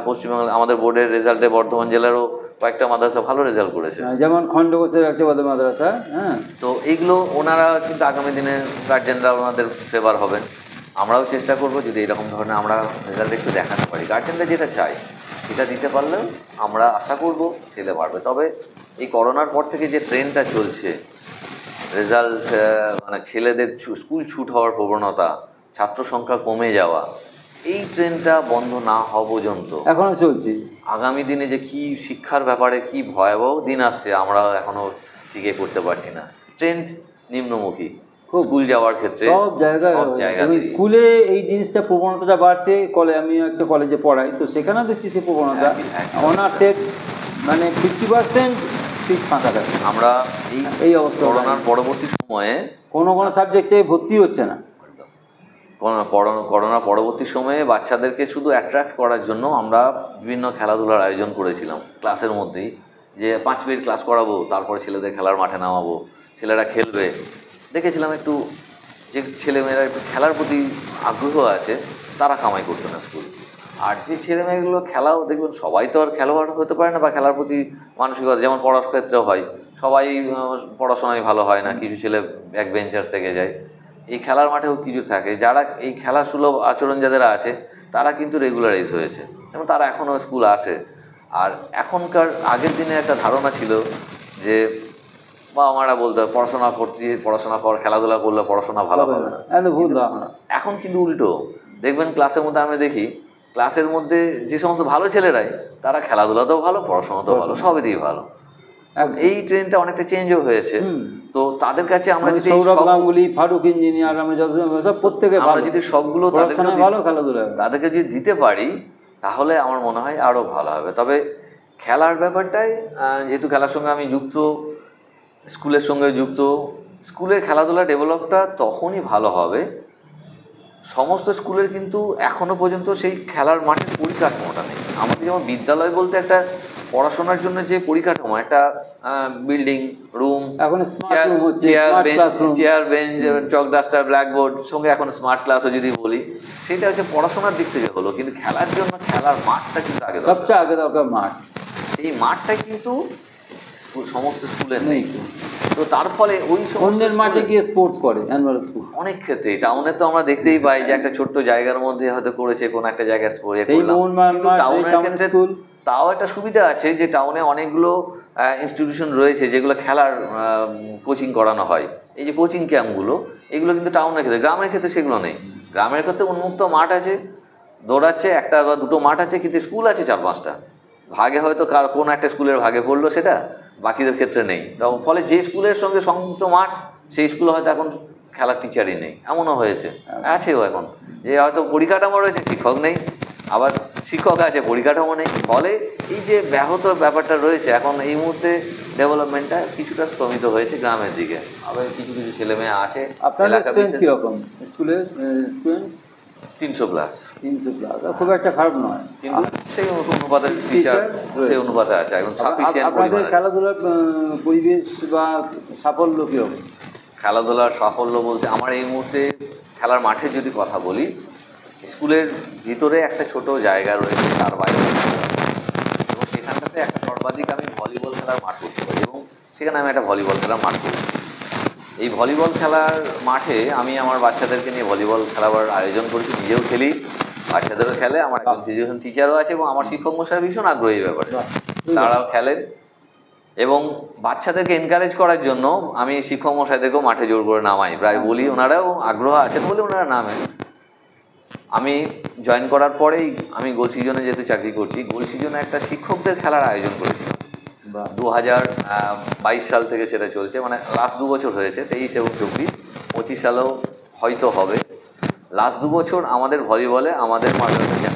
পশ্চিমবাংলা আমাদের বোর্ডের রেজাল্টে বর্ধমান জেলারও কয়েকটা মাদ্রাসা ভালো রেজাল্ট করেছে, যেমন খণ্ডঘোষের একটা মাদ্রাসা। হ্যাঁ, তো এইগুলো ওনারা কিন্তু আগামী দিনে গার্জেনরা ওনাদের ফেভার হবেন। আমরাও চেষ্টা করব যদি এরকম ধরনের আমরা রেজাল্ট একটু দেখাতে পারি, গার্জেনরা যেটা চায় সেটা দিতে পারলেও আমরা আশা করব ছেলে বাড়বে। তবে এই করোনার পর থেকে যে ট্রেন্ডটা চলছে, রেজাল্ট মানে ছেলেদের স্কুল ছুট হওয়ার প্রবণতা, ছাত্র সংখ্যা কমে যাওয়া, এই ট্রেন্ডটা বন্ধ না হওয়া পর্যন্ত এখনো চলছে। আগামী দিনে যে কি শিক্ষার ব্যাপারে কি ভয়াবহ দিন আসছে আমরা এখনো টিকে করতে পারছি না। ট্রেন্ড নিম্নমুখী স্কুল যাওয়ার ক্ষেত্রে সব জায়গায়। স্কুলে এই জিনিসটা প্রবণতাটা বাড়ছে। আমি একটা কলেজে পড়াই, তো সেখানেও দেখছি সেই প্রবণতা। অনার্সের মানে 50% সিট ফাঁকা থাকে। আমরা এই অবস্থা করোনার পরবর্তী সময়ে কোনো সাবজেক্টে ভর্তি হচ্ছে না। করোনা পরবর্তী সময়ে বাচ্চাদেরকে শুধু অ্যাট্রাক্ট করার জন্য আমরা বিভিন্ন খেলাধুলার আয়োজন করেছিলাম ক্লাসের মধ্যেই, যে 5 মিনিট ক্লাস করাবো, তারপরে ছেলেদের খেলার মাঠে নামাবো, ছেলেরা খেলবে। দেখেছিলাম একটু যে ছেলেমেয়েরা একটু খেলার প্রতি আগ্রহ আছে তারা কামাই করতো না স্কুল। আর যে ছেলেমেয়েগুলো খেলাও দেখবেন, সবাই তো আর খেলোয়াড় হতে পারে না বা খেলার প্রতি মানসিকতা, যেমন পড়ার ক্ষেত্রেও হয়, সবাই পড়াশোনায় ভালো হয় না, কিছু ছেলে ব্যাক বেঞ্চার্স থেকে যায়। এই খেলার মাঠেও কিছু থাকে, যারা এই খেলা সুলভ আচরণ যাদের আছে তারা কিন্তু রেগুলারাইজ হয়েছে এবং তারা এখনও স্কুল আসে। আর এখনকার আগের দিনে একটা ধারণা ছিল যে বাবা মারা বলতো পড়াশোনা কর, খেলাধুলা করলে পড়াশোনা ভালো হবে না। এখন কিন্তু উল্টো, দেখবেন ক্লাসের মধ্যে আমি দেখি ক্লাসের মধ্যে যে সমস্ত ভালো ছেলেরাই তারা খেলাধুলাতেও ভালো, পড়াশোনাতেও ভালো, সবেতেই ভালো। এই ট্রেনটা অনেকটা চেঞ্জও হয়েছে। তো তাদের কাছে আমরা যদি ফারুক ইঞ্জিনিয়ার, আমরা যদি সবগুলো তাদেরকে যদি দিতে পারি তাহলে আমার মনে হয় আরও ভালো হবে। তবে খেলার ব্যাপারটাই, যেহেতু খেলার সঙ্গে আমি যুক্ত, স্কুলের সঙ্গে যুক্ত, স্কুলের খেলাধুলা ডেভেলপটা তখনই ভালো হবে। সমস্ত স্কুলের কিন্তু এখনও পর্যন্ত সেই খেলার মাঠের পরিকাঠামোটা নেই। আমাদের যেমন বিদ্যালয় বলতে একটা পড়াশোনার জন্য যে পরিকাঠামো, একটা building, room, chair bench, chalk duster, blackboard, সঙ্গে এখন স্মার্ট ক্লাসও যদি বলি, সেটা হচ্ছে পড়াশোনার দিক থেকে হলো। কিন্তু খেলার জন্য খেলার মাঠটা কিন্তু সবচেয়ে আগে দরকার মাঠ। এই মাঠটা কিন্তু সমস্ত স্কুলে নেই। তো তার ফলে ওই অন্যের মাঠে গিয়ে স্পোর্টস করে স্কুল। অনেক ক্ষেত্রে টাউনে তো আমরা দেখতেই পাই যে একটা ছোট্ট জায়গার মধ্যে হয়তো করেছে কোনো একটা জায়গায় টাউনের ক্ষেত্রে তাও একটা সুবিধা আছে যে টাউনে অনেকগুলো ইনস্টিটিউশন রয়েছে যেগুলো খেলার কোচিং করানো হয়। এই যে কোচিং ক্যাম্পগুলো, এগুলো কিন্তু টাউনের ক্ষেত্রে, গ্রামের ক্ষেত্রে সেগুলো নেই। গ্রামের ক্ষেত্রে উন্মুক্ত মাঠ আছে, দৌড়াচ্ছে, একটা বা দুটো মাঠ আছে, কিন্তু স্কুল আছে 4-5টা। ভাগে হয়তো কোনো একটা স্কুলের ভাগে পড়লো সেটা, বাকিদের ক্ষেত্রে নেই। তো ফলে যে স্কুলের সঙ্গে সংযুক্ত মাঠ সেই স্কুলে হয়তো এখন খেলার টিচারই নেই, এমনও হয়েছে, আছেও এখন, যে হয়তো পরিকাঠামো রয়েছে শিক্ষক নেই, আবার শিক্ষক আছে পরিকাঠামো নেই। ফলে এই যে ব্যাহত ব্যাপারটা রয়েছে এখন এই মুহূর্তে ডেভেলপমেন্টটা কিছুটা স্তমিত হয়েছে গ্রামের দিকে। আবার কিছু কিছু ছেলে মেয়ে আছে আপনাদের স্টুডেন্ট কীরকম স্কুলের স্টুডেন্ট? 300+। 300+, খুব একটা খারাপ নয়, কিন্তু সেই অনুপাতে টিচার সেই অনুপাতে আছে এখন সাফিসিয়েন্ট আপনাদের পরিমাণে। খেলাধুলার পরিবেশ বা সাফল্য কীরকম? খেলাধুলার সাফল্য বলতে আমার এই মুহূর্তে খেলার মাঠের যদি কথা বলি, স্কুলের ভিতরে একটা ছোট জায়গা রয়েছে, তার বাইরে এবং সেখানটাতে একটা সর্বাধিক আমি ভলিবল খেলার মাঠ করতে পারি এবং সেখানে আমি একটা ভলিবল খেলার মাঠ করি। এই ভলিবল খেলার মাঠে আমি আমার বাচ্চাদেরকে নিয়ে ভলিবল খেলাবার আয়োজন করেছি, নিজেও খেলি, বাচ্চাদেরও খেলে, আমার একজন ফিজিশিয়ান টিচারও আছে এবং আমার শিক্ষক মশাই ভীষণ আগ্রহী এই ব্যাপারে, তারাও খেলেন। এবং বাচ্চাদেরকে এনকারেজ করার জন্য আমি শিক্ষক মশাইদেরকেও মাঠে জোর করে নামাই, প্রায় বলি, ওনারাও আগ্রহ আছেন বলে ওনারা নামেন। আমি জয়েন করার পরেই আমি গোল সিজনে যেহেতু চাকরি করছি, গোল সিজনে একটা শিক্ষকদের খেলার আয়োজন করেছিলাম 2022 সাল থেকে সেটা চলছে, মানে লাস্ট 2 বছর হয়েছে, 23 এবং 24, 25 সালেও হয়তো হবে। লাস্ট 2 বছর আমাদের ভলিবলে আমাদের মাদ্রাসা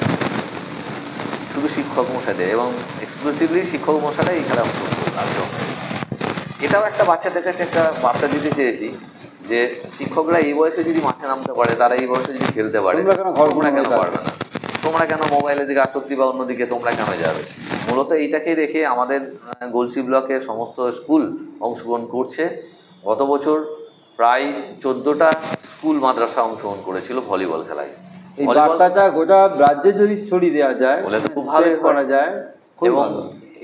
শুধু শিক্ষক মশাইদের এবং এক্সক্লুসিভলি শিক্ষক মশাইরা এই খেলা অংশগ্রহণ। এটাও একটা বাচ্চাদের কাছে একটা বার্তা দিতে চেয়েছি যে শিক্ষকরা এই বয়সে যদি মাঠে নামতে পারে, তারা এই বয়সে যদি খেলতে পারে, তোমরা কেন পারবে না? তোমরা কেন মোবাইলের দিকে আসক্তি বা অন্যদিকে তোমরা কেন যাবে? মূলত এইটাকে রেখে আমাদের গলসি ব্লকের সমস্ত স্কুল অংশগ্রহণ করছে। গত বছর প্রায় 14টা স্কুল মাদ্রাসা অংশগ্রহণ করেছিল ভলিবল খেলায়। এই বার্তাটা গোটা রাজ্যে যদি ছড়িয়ে দেওয়া যায় বলে তো খুব ভালো করা যায়। এবং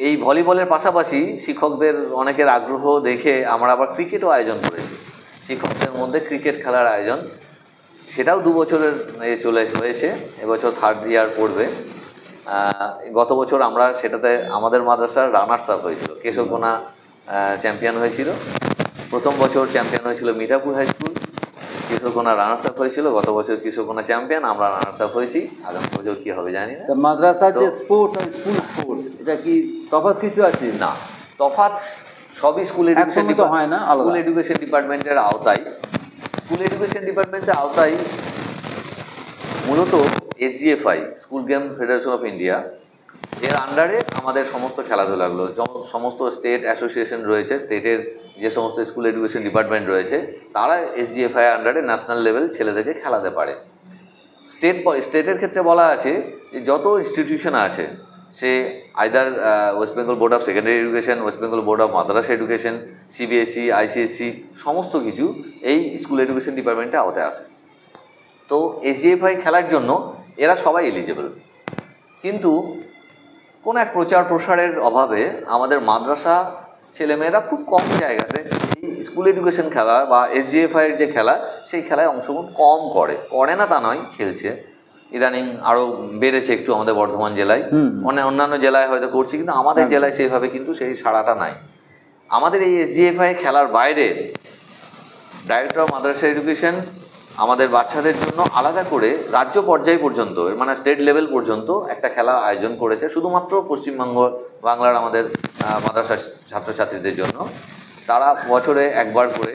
এই ভলিবলের পাশাপাশি শিক্ষকদের অনেকের আগ্রহ দেখে আমরা আবার ক্রিকেটও আয়োজন করেছি, শিক্ষকদের মধ্যে ক্রিকেট খেলার আয়োজন, সেটাও 2 বছরের চলে হয়েছে, এবছর 3rd ইয়ার পড়বে। গত বছর আমরা সেটাতে আমাদের মাদ্রাসার রানার্স আপ হয়েছিল, কেশবকোনা চ্যাম্পিয়ন হয়েছিল। প্রথম বছর চ্যাম্পিয়ন হয়েছিল Mithapur high school, Keshabkona runners up হয়েছিল। গত বছর কেশবকোনা চ্যাম্পিয়ন, আমরা রানার্স আপ হয়েছি। আগামী বছর কী হবে জানি না। মাদ্রাসার যে স্পোর্টস আর স্কুল স্পোর্টস, এটা কি তফাৎ কিছু আছে? না, তফাৎ সবই স্কুল এডুকেশন হয় না, স্কুল এডুকেশন ডিপার্টমেন্টের আওতায়। স্কুল এডুকেশন ডিপার্টমেন্টের আওতায় মূলত SGFI, school game federation of India, এর আন্ডারে আমাদের সমস্ত খেলাধুলাগুলো, সমস্ত স্টেট অ্যাসোসিয়েশন রয়েছে, স্টেটের যে সমস্ত স্কুল এডুকেশন ডিপার্টমেন্ট রয়েছে, তারা SGFI আন্ডারে ন্যাশনাল লেভেল ছেলেদেরকে খেলাতে পারে। স্টেটের ক্ষেত্রে বলা আছে যে যত ইনস্টিটিউশন আছে, সে either West Bengal board of secondary education, West Bengal board of Madrasah education, CBSE, ICSE, সমস্ত কিছু এই স্কুল এডুকেশন ডিপার্টমেন্টে আওতায় আসে। তো SGFI খেলার জন্য এরা সবাই এলিজেবল, কিন্তু কোনো এক প্রচার প্রসারের অভাবে আমাদের মাদ্রাসা ছেলেমেয়েরা খুব কম জায়গাতে এই স্কুল এডুকেশন খেলা বা SGFIয়ের যে খেলা, সেই খেলায় অংশগ্রহণ কম করে না তা নয়, খেলছে। ইদানিং আরও বেড়েছে একটু আমাদের বর্ধমান জেলায়, অন্যান্য জেলায় হয়তো করছি, কিন্তু আমাদের জেলায় সেইভাবে কিন্তু সেই সাড়াটা নাই। আমাদের এই SGFI খেলার বাইরে ডাইরেক্টর অফ মাদ্রাসা এডুকেশন আমাদের বাচ্চাদের জন্য আলাদা করে রাজ্য পর্যায় পর্যন্ত, মানে স্টেট লেভেল পর্যন্ত একটা খেলা আয়োজন করেছে, শুধুমাত্র বাংলার আমাদের মাদ্রাসা ছাত্রছাত্রীদের জন্য। তারা বছরে একবার করে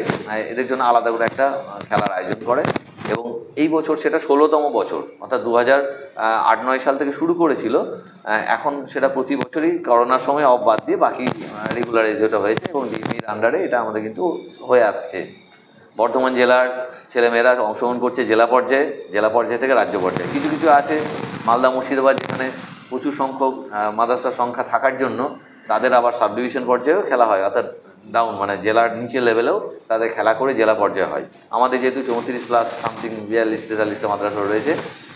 এদের জন্য আলাদা করে একটা খেলার আয়োজন করে এবং এই বছর সেটা 16তম বছর, অর্থাৎ 2008-09 সাল থেকে শুরু করেছিল। এখন সেটা প্রতি বছরই করোনার সময় অফ বাদ দিয়ে বাকি রেগুলার যেটা হয়েছে এবং ডিএমির আন্ডারে এটা আমাদের কিন্তু হয়ে আসছে। বর্ধমান জেলার ছেলেমেয়েরা অংশগ্রহণ করছে জেলা পর্যায়ে থেকে রাজ্য পর্যায়ে। কিছু কিছু আছে মালদা, মুর্শিদাবাদ, যেখানে প্রচুর সংখ্যক মাদ্রাসার সংখ্যা থাকার জন্য তাদের আবার সাব ডিভিশন পর্যায়েও খেলা হয়, অর্থাৎ ডাউন মানে জেলার নিচের লেভেলেও তাদের খেলা করে জেলা পর্যায়ে হয়। আমাদের যেহেতু 34+ সামথিং 42-43টা মাদ্রাসা রয়েছে,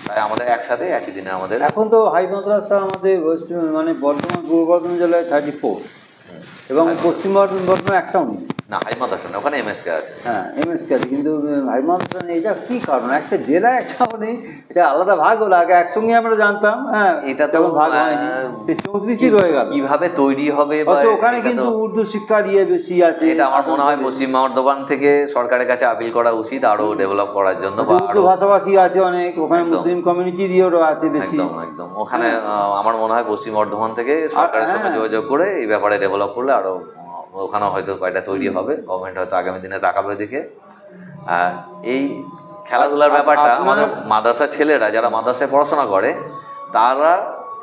তাই আমাদের একসাথে একই দিনে আমাদের। এখন তো হাই মাদ্রাসা আমাদের মানে বর্ধমান, পূর্ব বর্ধমান জেলায় 34 এবং পশ্চিম বর্ধমান একটাও নেই। না, হাই মাদ্রাসা না, ওখানে MSK আছে। হ্যাঁ, MSK আছে, কিন্তু হাই মাদ্রাসা নেই। এটা কী কারণ? একটা জেলা একটাও নেই, এটা আলাদা ভাগ হলো। আগে একসঙ্গে আমরা জানতাম, হ্যাঁ, এটা তো ভাগ হয়নি, সে 34ই রয়ে গেল। কিভাবে তৈরি হবে? ওখানে কিন্তু উর্দু শিক্ষার বেশি আছে। এটা আমার মনে হয় পশ্চিম বর্ধমান থেকে সরকারের কাছে আপিল করা উচিত আরো ডেভেলপ করার জন্য। উর্দু ভাষাভাষী আছে অনেক, ওখানে মুসলিম কমিউনিটি দিয়েও আছে বেশি। একদম ওখানে আমার মনে হয় পশ্চিম বর্ধমান থেকে সরকারের সঙ্গে যোগাযোগ করে এই ব্যাপারে ডেভেলপ করলে আরো ওখানেও হয়তো কয়টা তৈরি হবে, গভর্নমেন্ট হয়তো আগামী দিনে তাকাবে দিকে। এই খেলাধুলার ব্যাপারটা আমাদের মাদ্রাসার ছেলেরা যারা মাদ্রাসায় পড়াশোনা করে তারা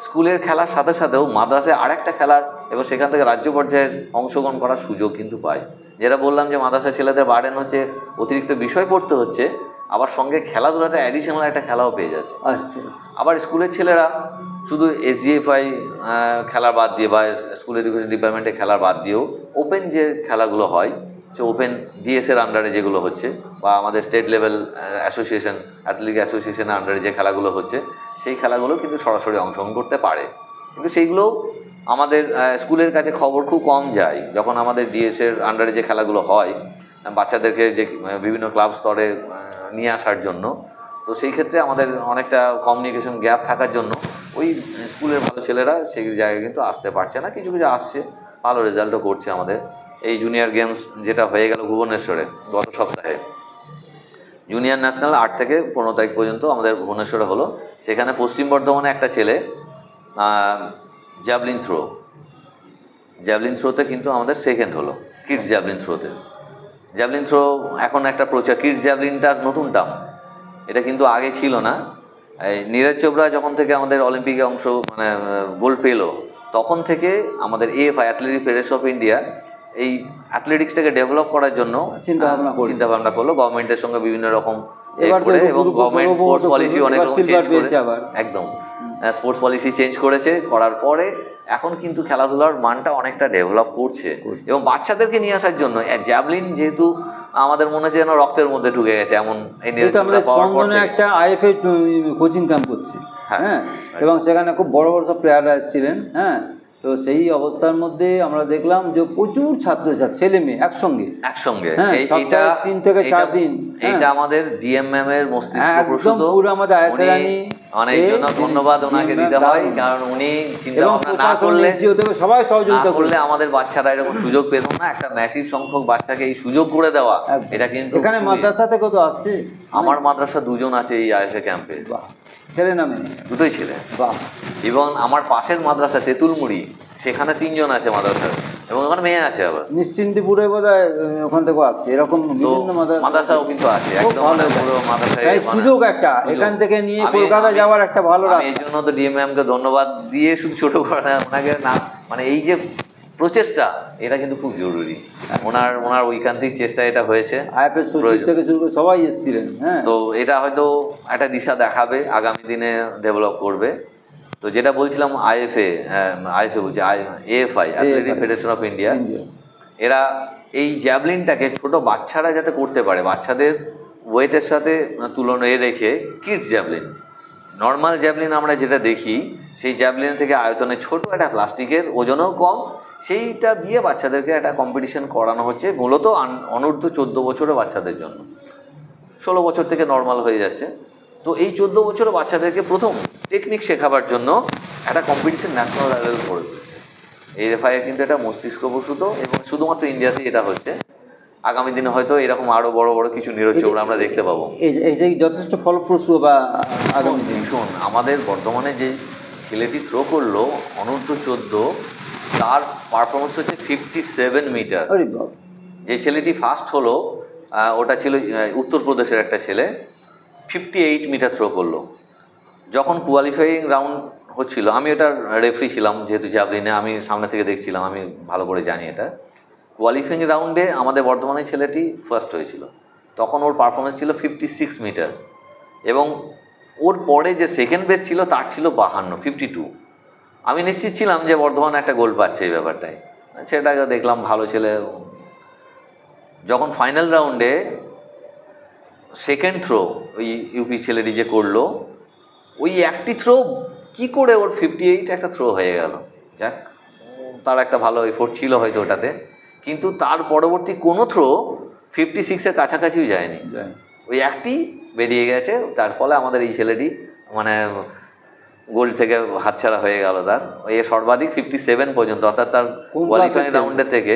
স্কুলের খেলার সাথে সাথেও মাদ্রাসায় আরেকটা খেলার এবং সেখান থেকে রাজ্য পর্যায়ে অংশগ্রহণ করার সুযোগ কিন্তু পায়। যেটা বললাম যে মাদ্রাসা ছেলেদের বার্ডেন হচ্ছে, অতিরিক্ত বিষয় পড়তে হচ্ছে, আবার সঙ্গে খেলাধুলাটা অ্যাডিশনাল একটা খেলাও পেয়ে যাচ্ছে। আচ্ছা, আবার স্কুলের ছেলেরা শুধু SGFI খেলার বাদ দিয়ে বা স্কুল এডুকেশন ডিপার্টমেন্টে খেলার বাদ দিয়েও ওপেন যে খেলাগুলো হয়, সে ওপেন DSএর আন্ডারে যেগুলো হচ্ছে বা আমাদের স্টেট লেভেল অ্যাসোসিয়েশন, অ্যাথলেটিক অ্যাসোসিয়েশনের আন্ডারে যে খেলাগুলো হচ্ছে সেই খেলাগুলো কিন্তু সরাসরি অংশগ্রহণ করতে পারে। কিন্তু সেইগুলো আমাদের স্কুলের কাছে খবর খুব কম যায়। যখন আমাদের DSএর আন্ডারে যে খেলাগুলো হয় বাচ্চাদেরকে যে বিভিন্ন ক্লাব স্তরে নিয়ে আসার জন্য, তো সেই ক্ষেত্রে আমাদের অনেকটা কমিউনিকেশন গ্যাপ থাকার জন্য ওই স্কুলের ভালো ছেলেরা সেই জায়গায় কিন্তু আসতে পারছে না। কিছু কিছু আসছে, ভালো রেজাল্টও করছে। আমাদের এই জুনিয়র গেমস যেটা হয়ে গেল ভুবনেশ্বরে গত সপ্তাহে, জুনিয়র ন্যাশনাল 8 থেকে 15 তারিখ পর্যন্ত আমাদের ভুবনেশ্বরে হলো। সেখানে পশ্চিম বর্ধমানে একটা ছেলে জ্যাভলিন থ্রোতে কিন্তু আমাদের সেকেন্ড হলো, কিডস জ্যাভলিন থ্রোতে। জ্যাভলিন থ্রো এখন একটা প্রচার, কিডস জ্যাভলিনটার নতুন টার্ম, এটা কিন্তু আগে ছিল না। এই নীরজ চোপড়া যখন থেকে আমাদের অলিম্পিকে গোল্ড পেলো, তখন থেকে আমাদের AFI athletic federation of India এই অ্যাথলেটিক্সটাকে ডেভেলপ করার জন্য চিন্তা ভাবনা করলো, গভর্নমেন্টের সঙ্গে বিভিন্ন রকম এবং গভর্নমেন্ট স্পোর্টস পলিসি অনেক রকম চেঞ্জ করেছে। একদম স্পোর্টস পলিসি চেঞ্জ করেছে, করার পরে এখন কিন্তু খেলাধুলার মানটা অনেকটা ডেভেলপ করছে। এবং বাচ্চাদেরকে নিয়ে আসার জন্য জ্যাভলিন যেহেতু আমাদের মনে হচ্ছে যেন রক্তের মধ্যে ঢুকে গেছে, এমন এই একটা IFA কোচিং ক্যাম্প করছি, হ্যাঁ, এবং সেখানে খুব বড় বড় সব প্লেয়াররা এসেছিলেন। হ্যাঁ, তো সেই অবস্থার মধ্যে আমরা দেখলাম যে প্রচুর ছাত্রছাত্রী ছেলে মেয়ে একসঙ্গে এইটা 3 থেকে 4 দিন। এইটা আমাদের DM ম্যাম এর মস্তিষ্ক প্রসূত, পুরো আমাদের আয়সারানি, অনেক জন্য ধন্যবাদ ওনাকে দিতে হয়, কারণ উনি চিন্তা ভাবনা না করলে সবাই সহযোগিতা করলে আমাদের বাচ্চারা এরকম সুযোগ পেত না। একটা ম্যাসিভ সংখ্যক বাচ্চাকে এই সুযোগ করে দেওয়া, এটা কিন্তু এখানে মাদ্রাসা থেকে তো আসছে। আমার মাদ্রাসা 2 জন আছে এই IFA ক্যাম্পে, ছেলে না মেয়ে? দুটোই ছেলে। এবং আমার পাশের মাদ্রাসা তেঁতুলমুড়ি, সেখানে 3 জন আছে মাদ্রাসার, এবং ওখানে মেয়ে আছে। আবার নিশ্চিন্তিপুরে বোধহয় ওখান থেকে আসছে, এরকম বিভিন্ন মাদ্রাসাও কিন্তু আছে। একদম পুরো মাদ্রাসায় সুযোগ একটা এখান থেকে নিয়ে কলকাতা যাওয়ার একটা ভালো রাস্তা। এই জন্য তো DM ম্যামকে ধন্যবাদ দিয়ে শুধু ছোট করা না, ওনাকে না, এই যে প্রচেষ্টা, এটা কিন্তু খুব জরুরি। ওনার ঐকান্তিক চেষ্টা এটা হয়েছে। IFA সচিব থেকে শুরু করে সবাই এসেছিলেন। হ্যাঁ, তো এটা হয়তো একটা দিশা দেখাবে, আগামী দিনে ডেভেলপ করবে। তো যেটা বলছিলাম AFI athletic federation of India, এরা এই জ্যাভলিনটাকে ছোট বাচ্চারা যাতে করতে পারে, বাচ্চাদের ওয়েটের সাথে তুলনায় রেখে কিডস জ্যাভলিন, নর্মাল জ্যাভলিন আমরা যেটা দেখি সেই জ্যাভলিন থেকে আয়তনে ছোট একটা প্লাস্টিকের, ওজনও কম, সেইটা দিয়ে বাচ্চাদেরকে একটা কম্পিটিশন করানো হচ্ছে। মূলত অনূর্ধ্ব 14 বছরের বাচ্চাদের জন্য, 16 বছর থেকে নর্মাল হয়ে যাচ্ছে। তো এই 14 বছরের বাচ্চাদেরকে প্রথম টেকনিক শেখাবার জন্য একটা কম্পিটিশন ন্যাশনাল লেভেল করে দিচ্ছে। AFI কিন্তু এটা মস্তিষ্ক প্রসূত, এবং শুধুমাত্র ইন্ডিয়াতেই এটা হচ্ছে। আগামী দিনে হয়তো এরকম আরো বড় বড় কিছু নীরজ চোপড়া আমরা দেখতে পাবো। এটা যথেষ্ট ফলপ্রসূ বা আগামী ভীষণ। আমাদের বর্তমানে যে ছেলেটি থ্রো করলো অনূর্ধ্ব 14, তার পারফরমেন্স হচ্ছে 57 মিটার। যে ছেলেটি ফার্স্ট হলো ওটা ছিল উত্তরপ্রদেশের একটা ছেলে, 58 মিটার থ্রো করলো। যখন কোয়ালিফাইং রাউন্ড হচ্ছিল, আমি এটার রেফারি ছিলাম, যেহেতু জ্যাভলিনে আমি সামনে থেকে দেখছিলাম, আমি ভালো করে জানি এটা। কোয়ালিফাইং রাউন্ডে আমাদের বর্ধমানের ছেলেটি ফার্স্ট হয়েছিল, তখন ওর পারফরমেন্স ছিল 56 মিটার, এবং ওর পরে যে সেকেন্ড বেস্ট ছিল তার ছিল 52। আমি নিশ্চিত ছিলাম যে বর্ধমান একটা গোল পাচ্ছে এই ব্যাপারটাই, সেটাকে দেখলাম ভালো ছেলে। যখন ফাইনাল রাউন্ডে সেকেন্ড থ্রো ওই ইউপি ছেলেটি যে করলো, ওই একটি থ্রো কি করে ওর 58 একটা থ্রো হয়ে গেল। যাক, তার একটা ভালো এফোর্ট ছিল হয়তো ওটাতে, কিন্তু তার পরবর্তী কোনো থ্রো 56-এর কাছাকাছিও যায়নি, ওই একটি বেরিয়ে গেছে। তার ফলে আমাদের এই ছেলেটি গোল থেকে হাতছাড়া হয়ে গেল। তার সর্বাধিক 57 পর্যন্ত, অর্থাৎ তার কোয়ালিফাইং রাউন্ডে থেকে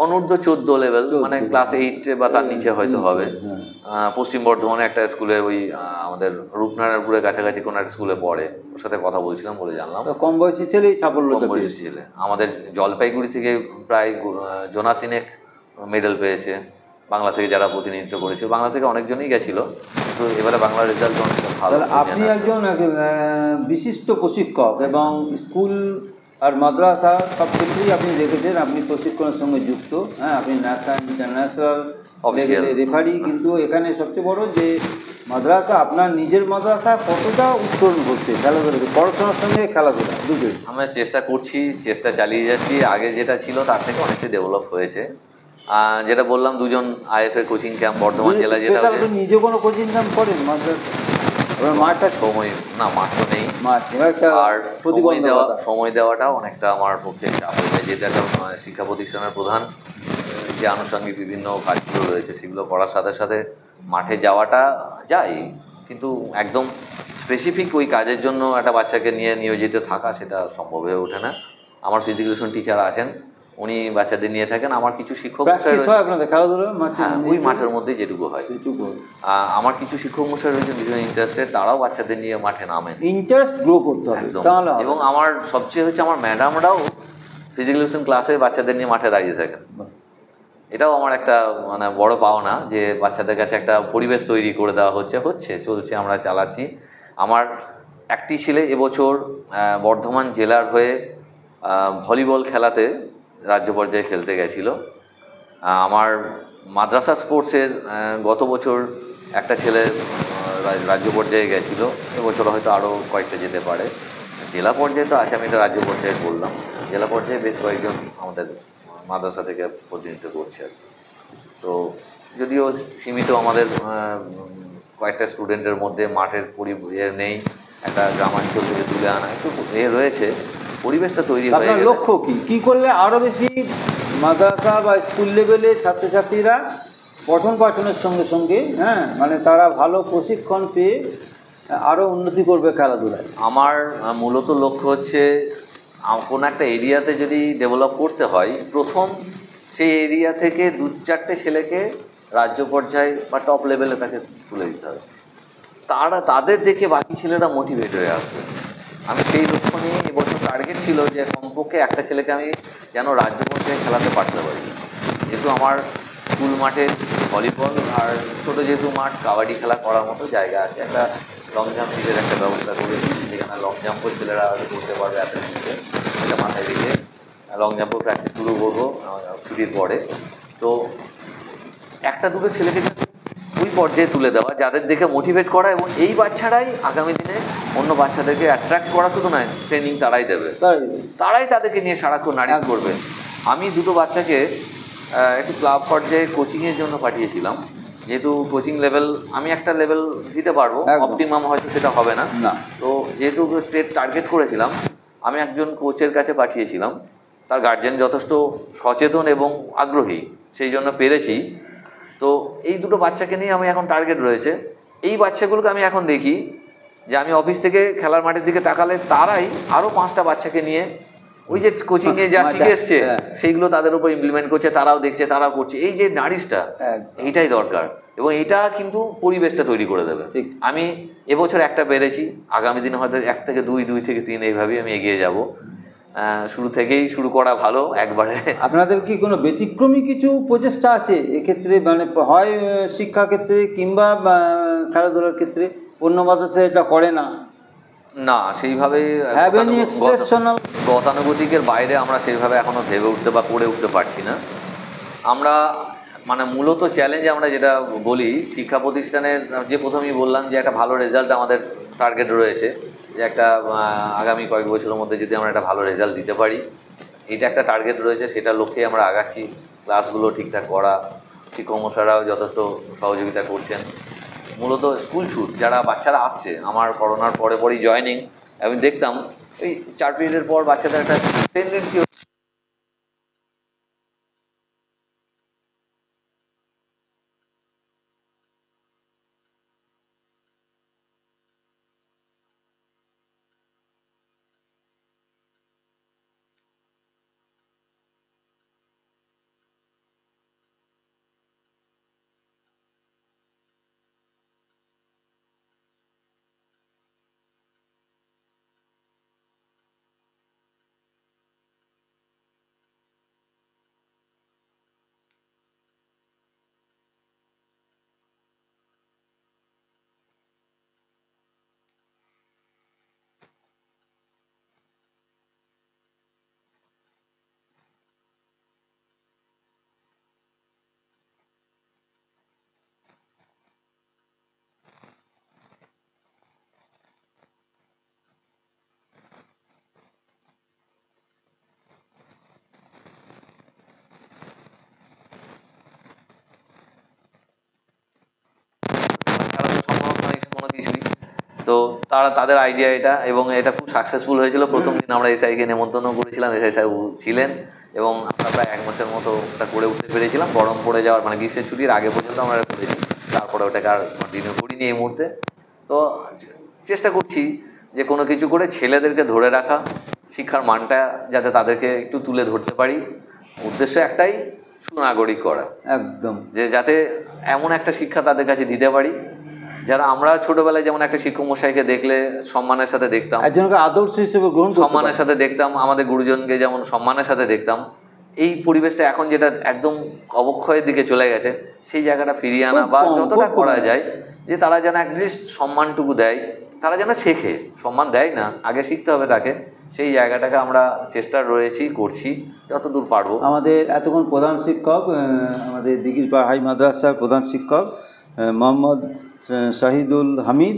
অনূর্ধ্ব 14 লেভেল, মানে 14 ক্লাস 8 বা তার নিচে হয়তো হবে। হ্যাঁ। পশ্চিম বর্ধমানে একটা স্কুলে, ওই আমাদের রূপনারায়ণপুরের কাছাকাছি কোনো একটা স্কুলে পড়ে, ওর সাথে কথা বলছিলাম বলে জানলাম। তো কম বয়সী ছেলেই কম সাফল্যটা বয়সী পেয়েছে। ছেলে আমাদের জলপাইগুড়ি থেকে প্রায় জোনা তিনেক মেডেল পেয়েছে। বাংলা থেকে যারা প্রতিনিধিত্ব করেছে, বাংলা থেকে অনেকজনই গেছিল, তো এবারে বাংলা রেজাল্ট অনেকটা ভালো। তাহলে আপনি একজন বিশিষ্ট প্রশিক্ষক এবং স্কুল আর মাদ্রাসা সব ক্ষেত্রেই আপনি দেখেছেন, আপনি প্রশিক্ষণের সঙ্গে যুক্ত। হ্যাঁ, আপনি ন্যাশনাল ইন্টারন্যাশনাল Official। রেফারি। কিন্তু এখানে সবচেয়ে বড় যে মাদ্রাসা, আপনার নিজের মাদ্রাসা কতটা উত্তরণ হচ্ছে খেলাধুলা, পড়াশোনার সঙ্গে খেলাধুলা দুটোই? আমরা চেষ্টা করছি, চেষ্টা চালিয়ে যাচ্ছি। আগে যেটা ছিল তার থেকে অনেকটা ডেভেলপ হয়েছে। যেটা বললাম, দুজন আইএফএ কোচিং ক্যাম্প বর্ধমান জেলায়, যেটা আপনি নিজে কোনো কোচিং ক্যাম্প করেন মাদ্রাসা? মাঠটা সময় না, মাঠ তো নেই, মাঠ আর সময় দেওয়াটাও অনেকটা আমার পক্ষে চাপ হয়ে যায়, যেটা একটা শিক্ষা প্রতিষ্ঠানের প্রধান যে আনুষঙ্গিক বিভিন্ন কাজগুলো রয়েছে সেগুলো করার সাথে সাথে মাঠে যাওয়াটা যায়, কিন্তু একদম স্পেসিফিক ওই কাজের জন্য একটা বাচ্চাকে নিয়ে নিয়োজিত থাকা সেটা সম্ভব হয়ে ওঠে না। আমার ফিজিক্যাল টিচার আছেন, উনি বাচ্চাদের নিয়ে থাকেন। আমার কিছু শিক্ষক মশাই আপনাদের খেলাধুলা হ্যাঁ, ওই মাঠের মধ্যে যেটুকু হয়। আমার কিছু শিক্ষক মশাই রয়েছেন ভীষণ ইন্টারেস্টেড, তারাও বাচ্চাদের নিয়ে মাঠে নামেন। ইন্টারেস্ট গ্রো করতে হবে একদম। তাহলে। এবং আমার সবচেয়ে হচ্ছে, আমার ম্যাডামরাও ফিজিক্যাল ক্লাসে বাচ্চাদের নিয়ে মাঠে দাঁড়িয়ে থাকেন। এটাও আমার একটা মানে বড় পাওনা, যে বাচ্চাদের কাছে একটা পরিবেশ তৈরি করে দেওয়া চলছে, আমরা চালাচ্ছি। আমার একটি ছেলে এবছর বর্ধমান জেলার হয়ে ভলিবল খেলাতে রাজ্য পর্যায়ে খেলতে গেছিল। আমার মাদ্রাসা স্পোর্টসের গত বছর একটা ছেলে রাজ্য পর্যায়ে গেছিলো, এবছর হয়তো আরও কয়েকটা যেতে পারে। জেলা পর্যায়ে তো আছে, আমি এটা রাজ্য পর্যায়ে বললাম। জেলা পর্যায়ে বেশ কয়েকজন আমাদের মাদ্রাসা থেকে প্রতিনিধিত্ব করছে আর কি। তো যদিও সীমিত আমাদের কয়েকটা স্টুডেন্টের মধ্যে মাঠের পরিবেশ নেই, একটা গ্রামাঞ্চল থেকে তুলে আনা একটু রয়েছে, পরিবেশটা তৈরি হয়ে গেছে। লক্ষ্য কি করলে আরও বেশি মাদ্রাসা বা স্কুল লেভেলে ছাত্রছাত্রীরা পঠন পাঠনের সঙ্গে সঙ্গে, হ্যাঁ, মানে তারা ভালো প্রশিক্ষণ পেয়ে আরও উন্নতি করবে খেলাধুলায়? আমার মূলত লক্ষ্য হচ্ছে, কোনো একটা এরিয়াতে যদি ডেভেলপ করতে হয়, প্রথম সেই এরিয়া থেকে 2-4টে ছেলেকে রাজ্য পর্যায়ে বা টপ লেভেলে তাকে তুলে দিতে হবে। তাদের দেখে বাকি ছেলেরা মোটিভেট হয়ে আসবে। আমি সেই লক্ষ্য নিয়ে এবছর টার্গেট ছিল যে কমপক্ষে একটা ছেলেকে আমি যেন রাজ্য পর্যায়ে খেলাতে পারতে পারি। যেহেতু আমার স্কুল মাঠে ভলিবল আর ছোটো যেহেতু মাঠ, কাবাডি খেলা করার মতো জায়গা আছে, একটা লং জাম্প সিটের একটা ব্যবস্থা করেছি, যেখানে লং জাম্পও ছেলেরা করতে পারবে অ্যাথলেটিক্সে। এটা মাথায় রেখে লং জাম্পও প্র্যাকটিস শুরু করবো ছুটির পরে। তো একটা দুটো ছেলেকে ওই পর্যায়ে তুলে দেওয়া, যাদের দেখে মোটিভেট করা, এবং এই বাচ্চারাই আগামী দিনে অন্য বাচ্চাদেরকে অ্যাট্রাক্ট করা শুধু নয়, ট্রেনিং তারাই দেবে, তারাই তাদেরকে নিয়ে সারাক্ষণ নারিশ করবে। আমি দুটো বাচ্চাকে একটু ক্লাব পর্যায়ে কোচিংয়ের জন্য পাঠিয়েছিলাম, যেহেতু কোচিং লেভেল আমি একটা লেভেল দিতে পারবো, অপটিমাম হয়তো সেটা হবে না। তো যেহেতু স্টেট টার্গেট করেছিলাম, আমি একজন কোচের কাছে পাঠিয়েছিলাম। তার গার্জেন যথেষ্ট সচেতন এবং আগ্রহী, সেই জন্য পেরেছি। তো এই দুটো বাচ্চাকে নিয়ে আমি এখন টার্গেট রয়েছে। এই বাচ্চাগুলোকে আমি এখন দেখি যে আমি অফিস থেকে খেলার মাঠের দিকে তাকালে তারাই আরও 5টা বাচ্চাকে নিয়ে ওই যে কোচিংয়ে যা শিখে এসছে সেইগুলো তাদের উপর ইমপ্লিমেন্ট করছে, তারাও দেখছে, তারাও করছে। এই যে নারিশটা, এইটাই দরকার, এবং এইটা কিন্তু পরিবেশটা তৈরি করে দেবে। আমি এবছর একটা পেরেছি, আগামী দিনে হয়তো 1 থেকে 2, 2 থেকে 3 এইভাবেই আমি এগিয়ে যাব। শুরু থেকেই শুরু করা ভালো একবারে। আপনাদের কি কোনো ব্যতিক্রমী কিছু প্রচেষ্টা আছে এক্ষেত্রে, মানে হয় শিক্ষাক্ষেত্রে কিংবা খেলাধুলার ক্ষেত্রে? অন্য মাদ্রাসা এটা করে না, না সেইভাবে গতানুগতিকের বাইরে আমরা সেইভাবে এখনো ভেবে উঠতে বা করে উঠতে পারছি না। আমরা মানে মূলত চ্যালেঞ্জ আমরা যেটা বলি, শিক্ষা প্রতিষ্ঠানের যে প্রথমেই বললাম যে একটা ভালো রেজাল্ট আমাদের টার্গেট রয়েছে, যে একটা আগামী কয়েক বছরের মধ্যে যদি আমরা একটা ভালো রেজাল্ট দিতে পারি, এটা একটা টার্গেট রয়েছে, সেটা লক্ষ্যে আমরা আগাচ্ছি। ক্লাসগুলো ঠিকঠাক করা, শিক্ষকমশাইরাও যথেষ্ট সহযোগিতা করছেন। মূলত স্কুল ছুট যারা বাচ্চারা আসছে, আমার করোনার পরেই জয়েনিং, আমি দেখতাম এই 4 পিরিয়ডের পর বাচ্চাদের একটা টেন্ডেন্সি তো তাদের আইডিয়া এটা, এবং এটা খুব সাকসেসফুল হয়েছিল। প্রথম দিন আমরা এসআইকে নেমন্তন্ন করেছিলাম, এসআই সাহেব ছিলেন, এবং আমরা প্রায় 1 মাসের মতো ওটা করে উঠতে পেরেছিলাম। গরম পড়ে যাওয়ার মানে গ্রীষ্মের ছুটির আগে পর্যন্ত আমরা এটা করেছি, তারপরে ওটাকে আর কন্টিনিউ করিনি এই মুহূর্তে। তো চেষ্টা করছি যে কোনো কিছু করে ছেলেদেরকে ধরে রাখা, শিক্ষার মানটা যাতে তাদেরকে একটু তুলে ধরতে পারি। উদ্দেশ্য একটাই, সুনাগরিক করা, একদম। যে যাতে এমন একটা শিক্ষা তাদের কাছে দিতে পারি যারা আমরা ছোটবেলায় যেমন একটা শিক্ষক মশাইকে দেখলে সম্মানের সাথে দেখতাম, একজনকে আদর্শ হিসেবে গ্রহণ করতে সম্মানের সাথে দেখতাম, আমাদের গুরুজনকে যেমন সম্মানের সাথে দেখতাম, এই পরিবেশটা এখন যেটা একদম অবক্ষয়ের দিকে চলে গেছে, সেই জায়গাটা ফিরিয়ে আনা বা যতটা করা যায় যে তারা যেন অ্যাটলিস্ট সম্মানটুকু দেয়, তারা যেন শেখে। সম্মান দেয় না, আগে শিখতে হবে তাকে, সেই জায়গাটাকে আমরা চেষ্টা রয়েছি, করছি যতদূর পারবো। আমাদের এতক্ষণ প্রধান শিক্ষক, আমাদের দিঘিরপাড় হাই মাদ্রাসার প্রধান শিক্ষক মোহাম্মদ শাহিদুল হামিদ,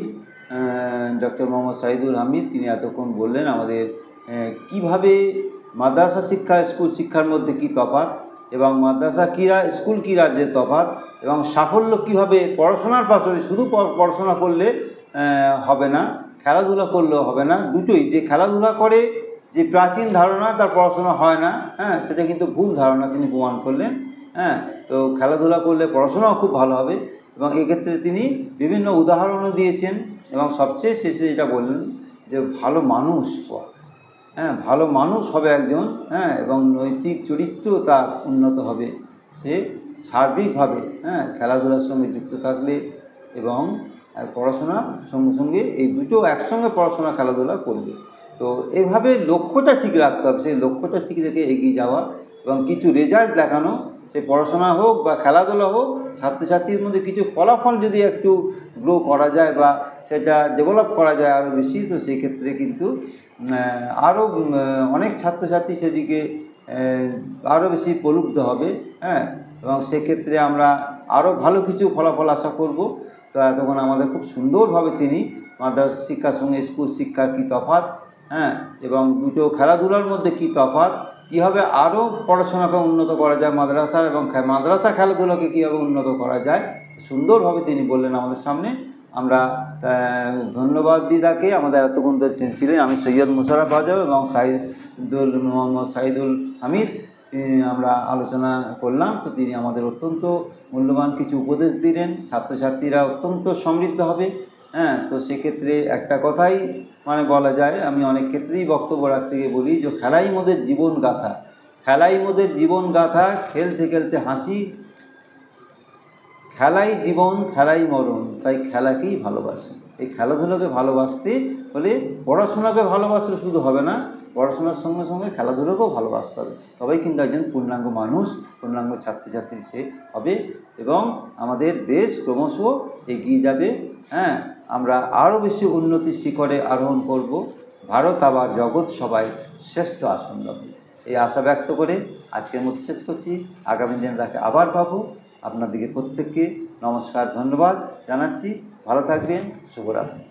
ডক্টর মোহাম্মদ শাহিদুল হামিদ, তিনি এতক্ষণ বললেন আমাদের কিভাবে মাদ্রাসা শিক্ষা স্কুল শিক্ষার মধ্যে কী তফাৎ, এবং মাদ্রাসা ক্রীড়া স্কুল ক্রীড়ার যে তফাৎ, এবং সাফল্য কিভাবে পড়াশোনার পাশাপাশি শুধু পড়াশোনা করলে হবে না, খেলাধুলা করলেও হবে না, দুটোই। যে খেলাধুলা করে যে প্রাচীন ধারণা তার পড়াশোনা হয় না, হ্যাঁ, সেটা কিন্তু ভুল ধারণা তিনি প্রমাণ করলেন। হ্যাঁ, তো খেলাধুলা করলে পড়াশোনাও খুব ভালো হবে, এবং এক্ষেত্রে তিনি বিভিন্ন উদাহরণও দিয়েছেন, এবং সবচেয়ে শেষে যেটা বললেন যে ভালো মানুষ হওয়া, হ্যাঁ, ভালো মানুষ হবে একজন, হ্যাঁ, এবং নৈতিক চরিত্র তার উন্নত হবে, সে সার্বিকভাবে, হ্যাঁ, খেলাধুলার সঙ্গে যুক্ত থাকলে এবং পড়াশোনার সঙ্গে সঙ্গে এই দুটো একসঙ্গে পড়াশোনা খেলাধুলা করবে। তো এভাবে লক্ষ্যটা ঠিক রাখতে হবে, সেই লক্ষ্যটা ঠিক রেখে এগিয়ে যাওয়া এবং কিছু রেজাল্ট দেখানো, সে পড়াশোনা হোক বা খেলাধুলা হোক, ছাত্রছাত্রীর মধ্যে কিছু ফলাফল যদি একটু গ্রো করা যায় বা সেটা ডেভেলপ করা যায় আরও বেশি, তো সেক্ষেত্রে কিন্তু আরও অনেক ছাত্রছাত্রী সেদিকে আরও বেশি প্রলুব্ধ হবে, হ্যাঁ, এবং সেক্ষেত্রে আমরা আরও ভালো কিছু ফলাফল আশা করব। তো এতক্ষণ আমাদের খুব সুন্দরভাবে তিনি মাদ্রাসা শিক্ষার সঙ্গে স্কুল শিক্ষার কী তফাৎ, হ্যাঁ, এবং দুটো খেলাধুলার মধ্যে কী তফাৎ, কীভাবে আরও পড়াশোনাকে উন্নত করা যায় মাদ্রাসার, এবং মাদ্রাসা খেলাধুলাকে কীভাবে উন্নত করা যায়, সুন্দরভাবে তিনি বললেন আমাদের সামনে। আমরা ধন্যবাদ দিদাকে, আমাদের এতক্ষণ ছিলেন আমি সৈয়দ মোশাররফ আজম এবং মোহাম্মদ শাহিদুল হামিদ, আমরা আলোচনা করলাম। তো তিনি আমাদের অত্যন্ত মূল্যবান কিছু উপদেশ দিলেন, ছাত্রছাত্রীরা অত্যন্ত সমৃদ্ধ হবে। হ্যাঁ, তো সেক্ষেত্রে একটা কথাই মানে বলা যায়, আমি অনেক ক্ষেত্রেই বক্তব্য রাখতে গিয়ে বলি যে খেলাই মোদের জীবন গাথা, খেলাই মোদের জীবন গাথা, খেলতে খেলতে হাসি, খেলাই জীবন খেলাই মরণ, তাই খেলাকেই ভালোবাসি। এই খেলাধুলাকে ভালোবাসতে হলে পড়াশোনাকে ভালোবাসলে শুধু হবে না, পড়াশোনার সঙ্গে সঙ্গে খেলাধুলাকেও ভালোবাসতে হবে, তবেই কিন্তু একজন পূর্ণাঙ্গ মানুষ, পূর্ণাঙ্গ ছাত্রছাত্রী সে হবে, এবং আমাদের দেশ ক্রমশ এগিয়ে যাবে। হ্যাঁ, আমরা আরও বেশি উন্নতির শিখরে আরোহণ করব, ভারত আবার জগৎ সবাই শ্রেষ্ঠ আসন হবে, এই আশা ব্যক্ত করে আজকের মতো শেষ করছি। আগামী দিনে তাকে আবার পাবো। আপনাদেরকে প্রত্যেককে নমস্কার, ধন্যবাদ জানাচ্ছি। ভালো থাকবেন, শুভরাত্রি।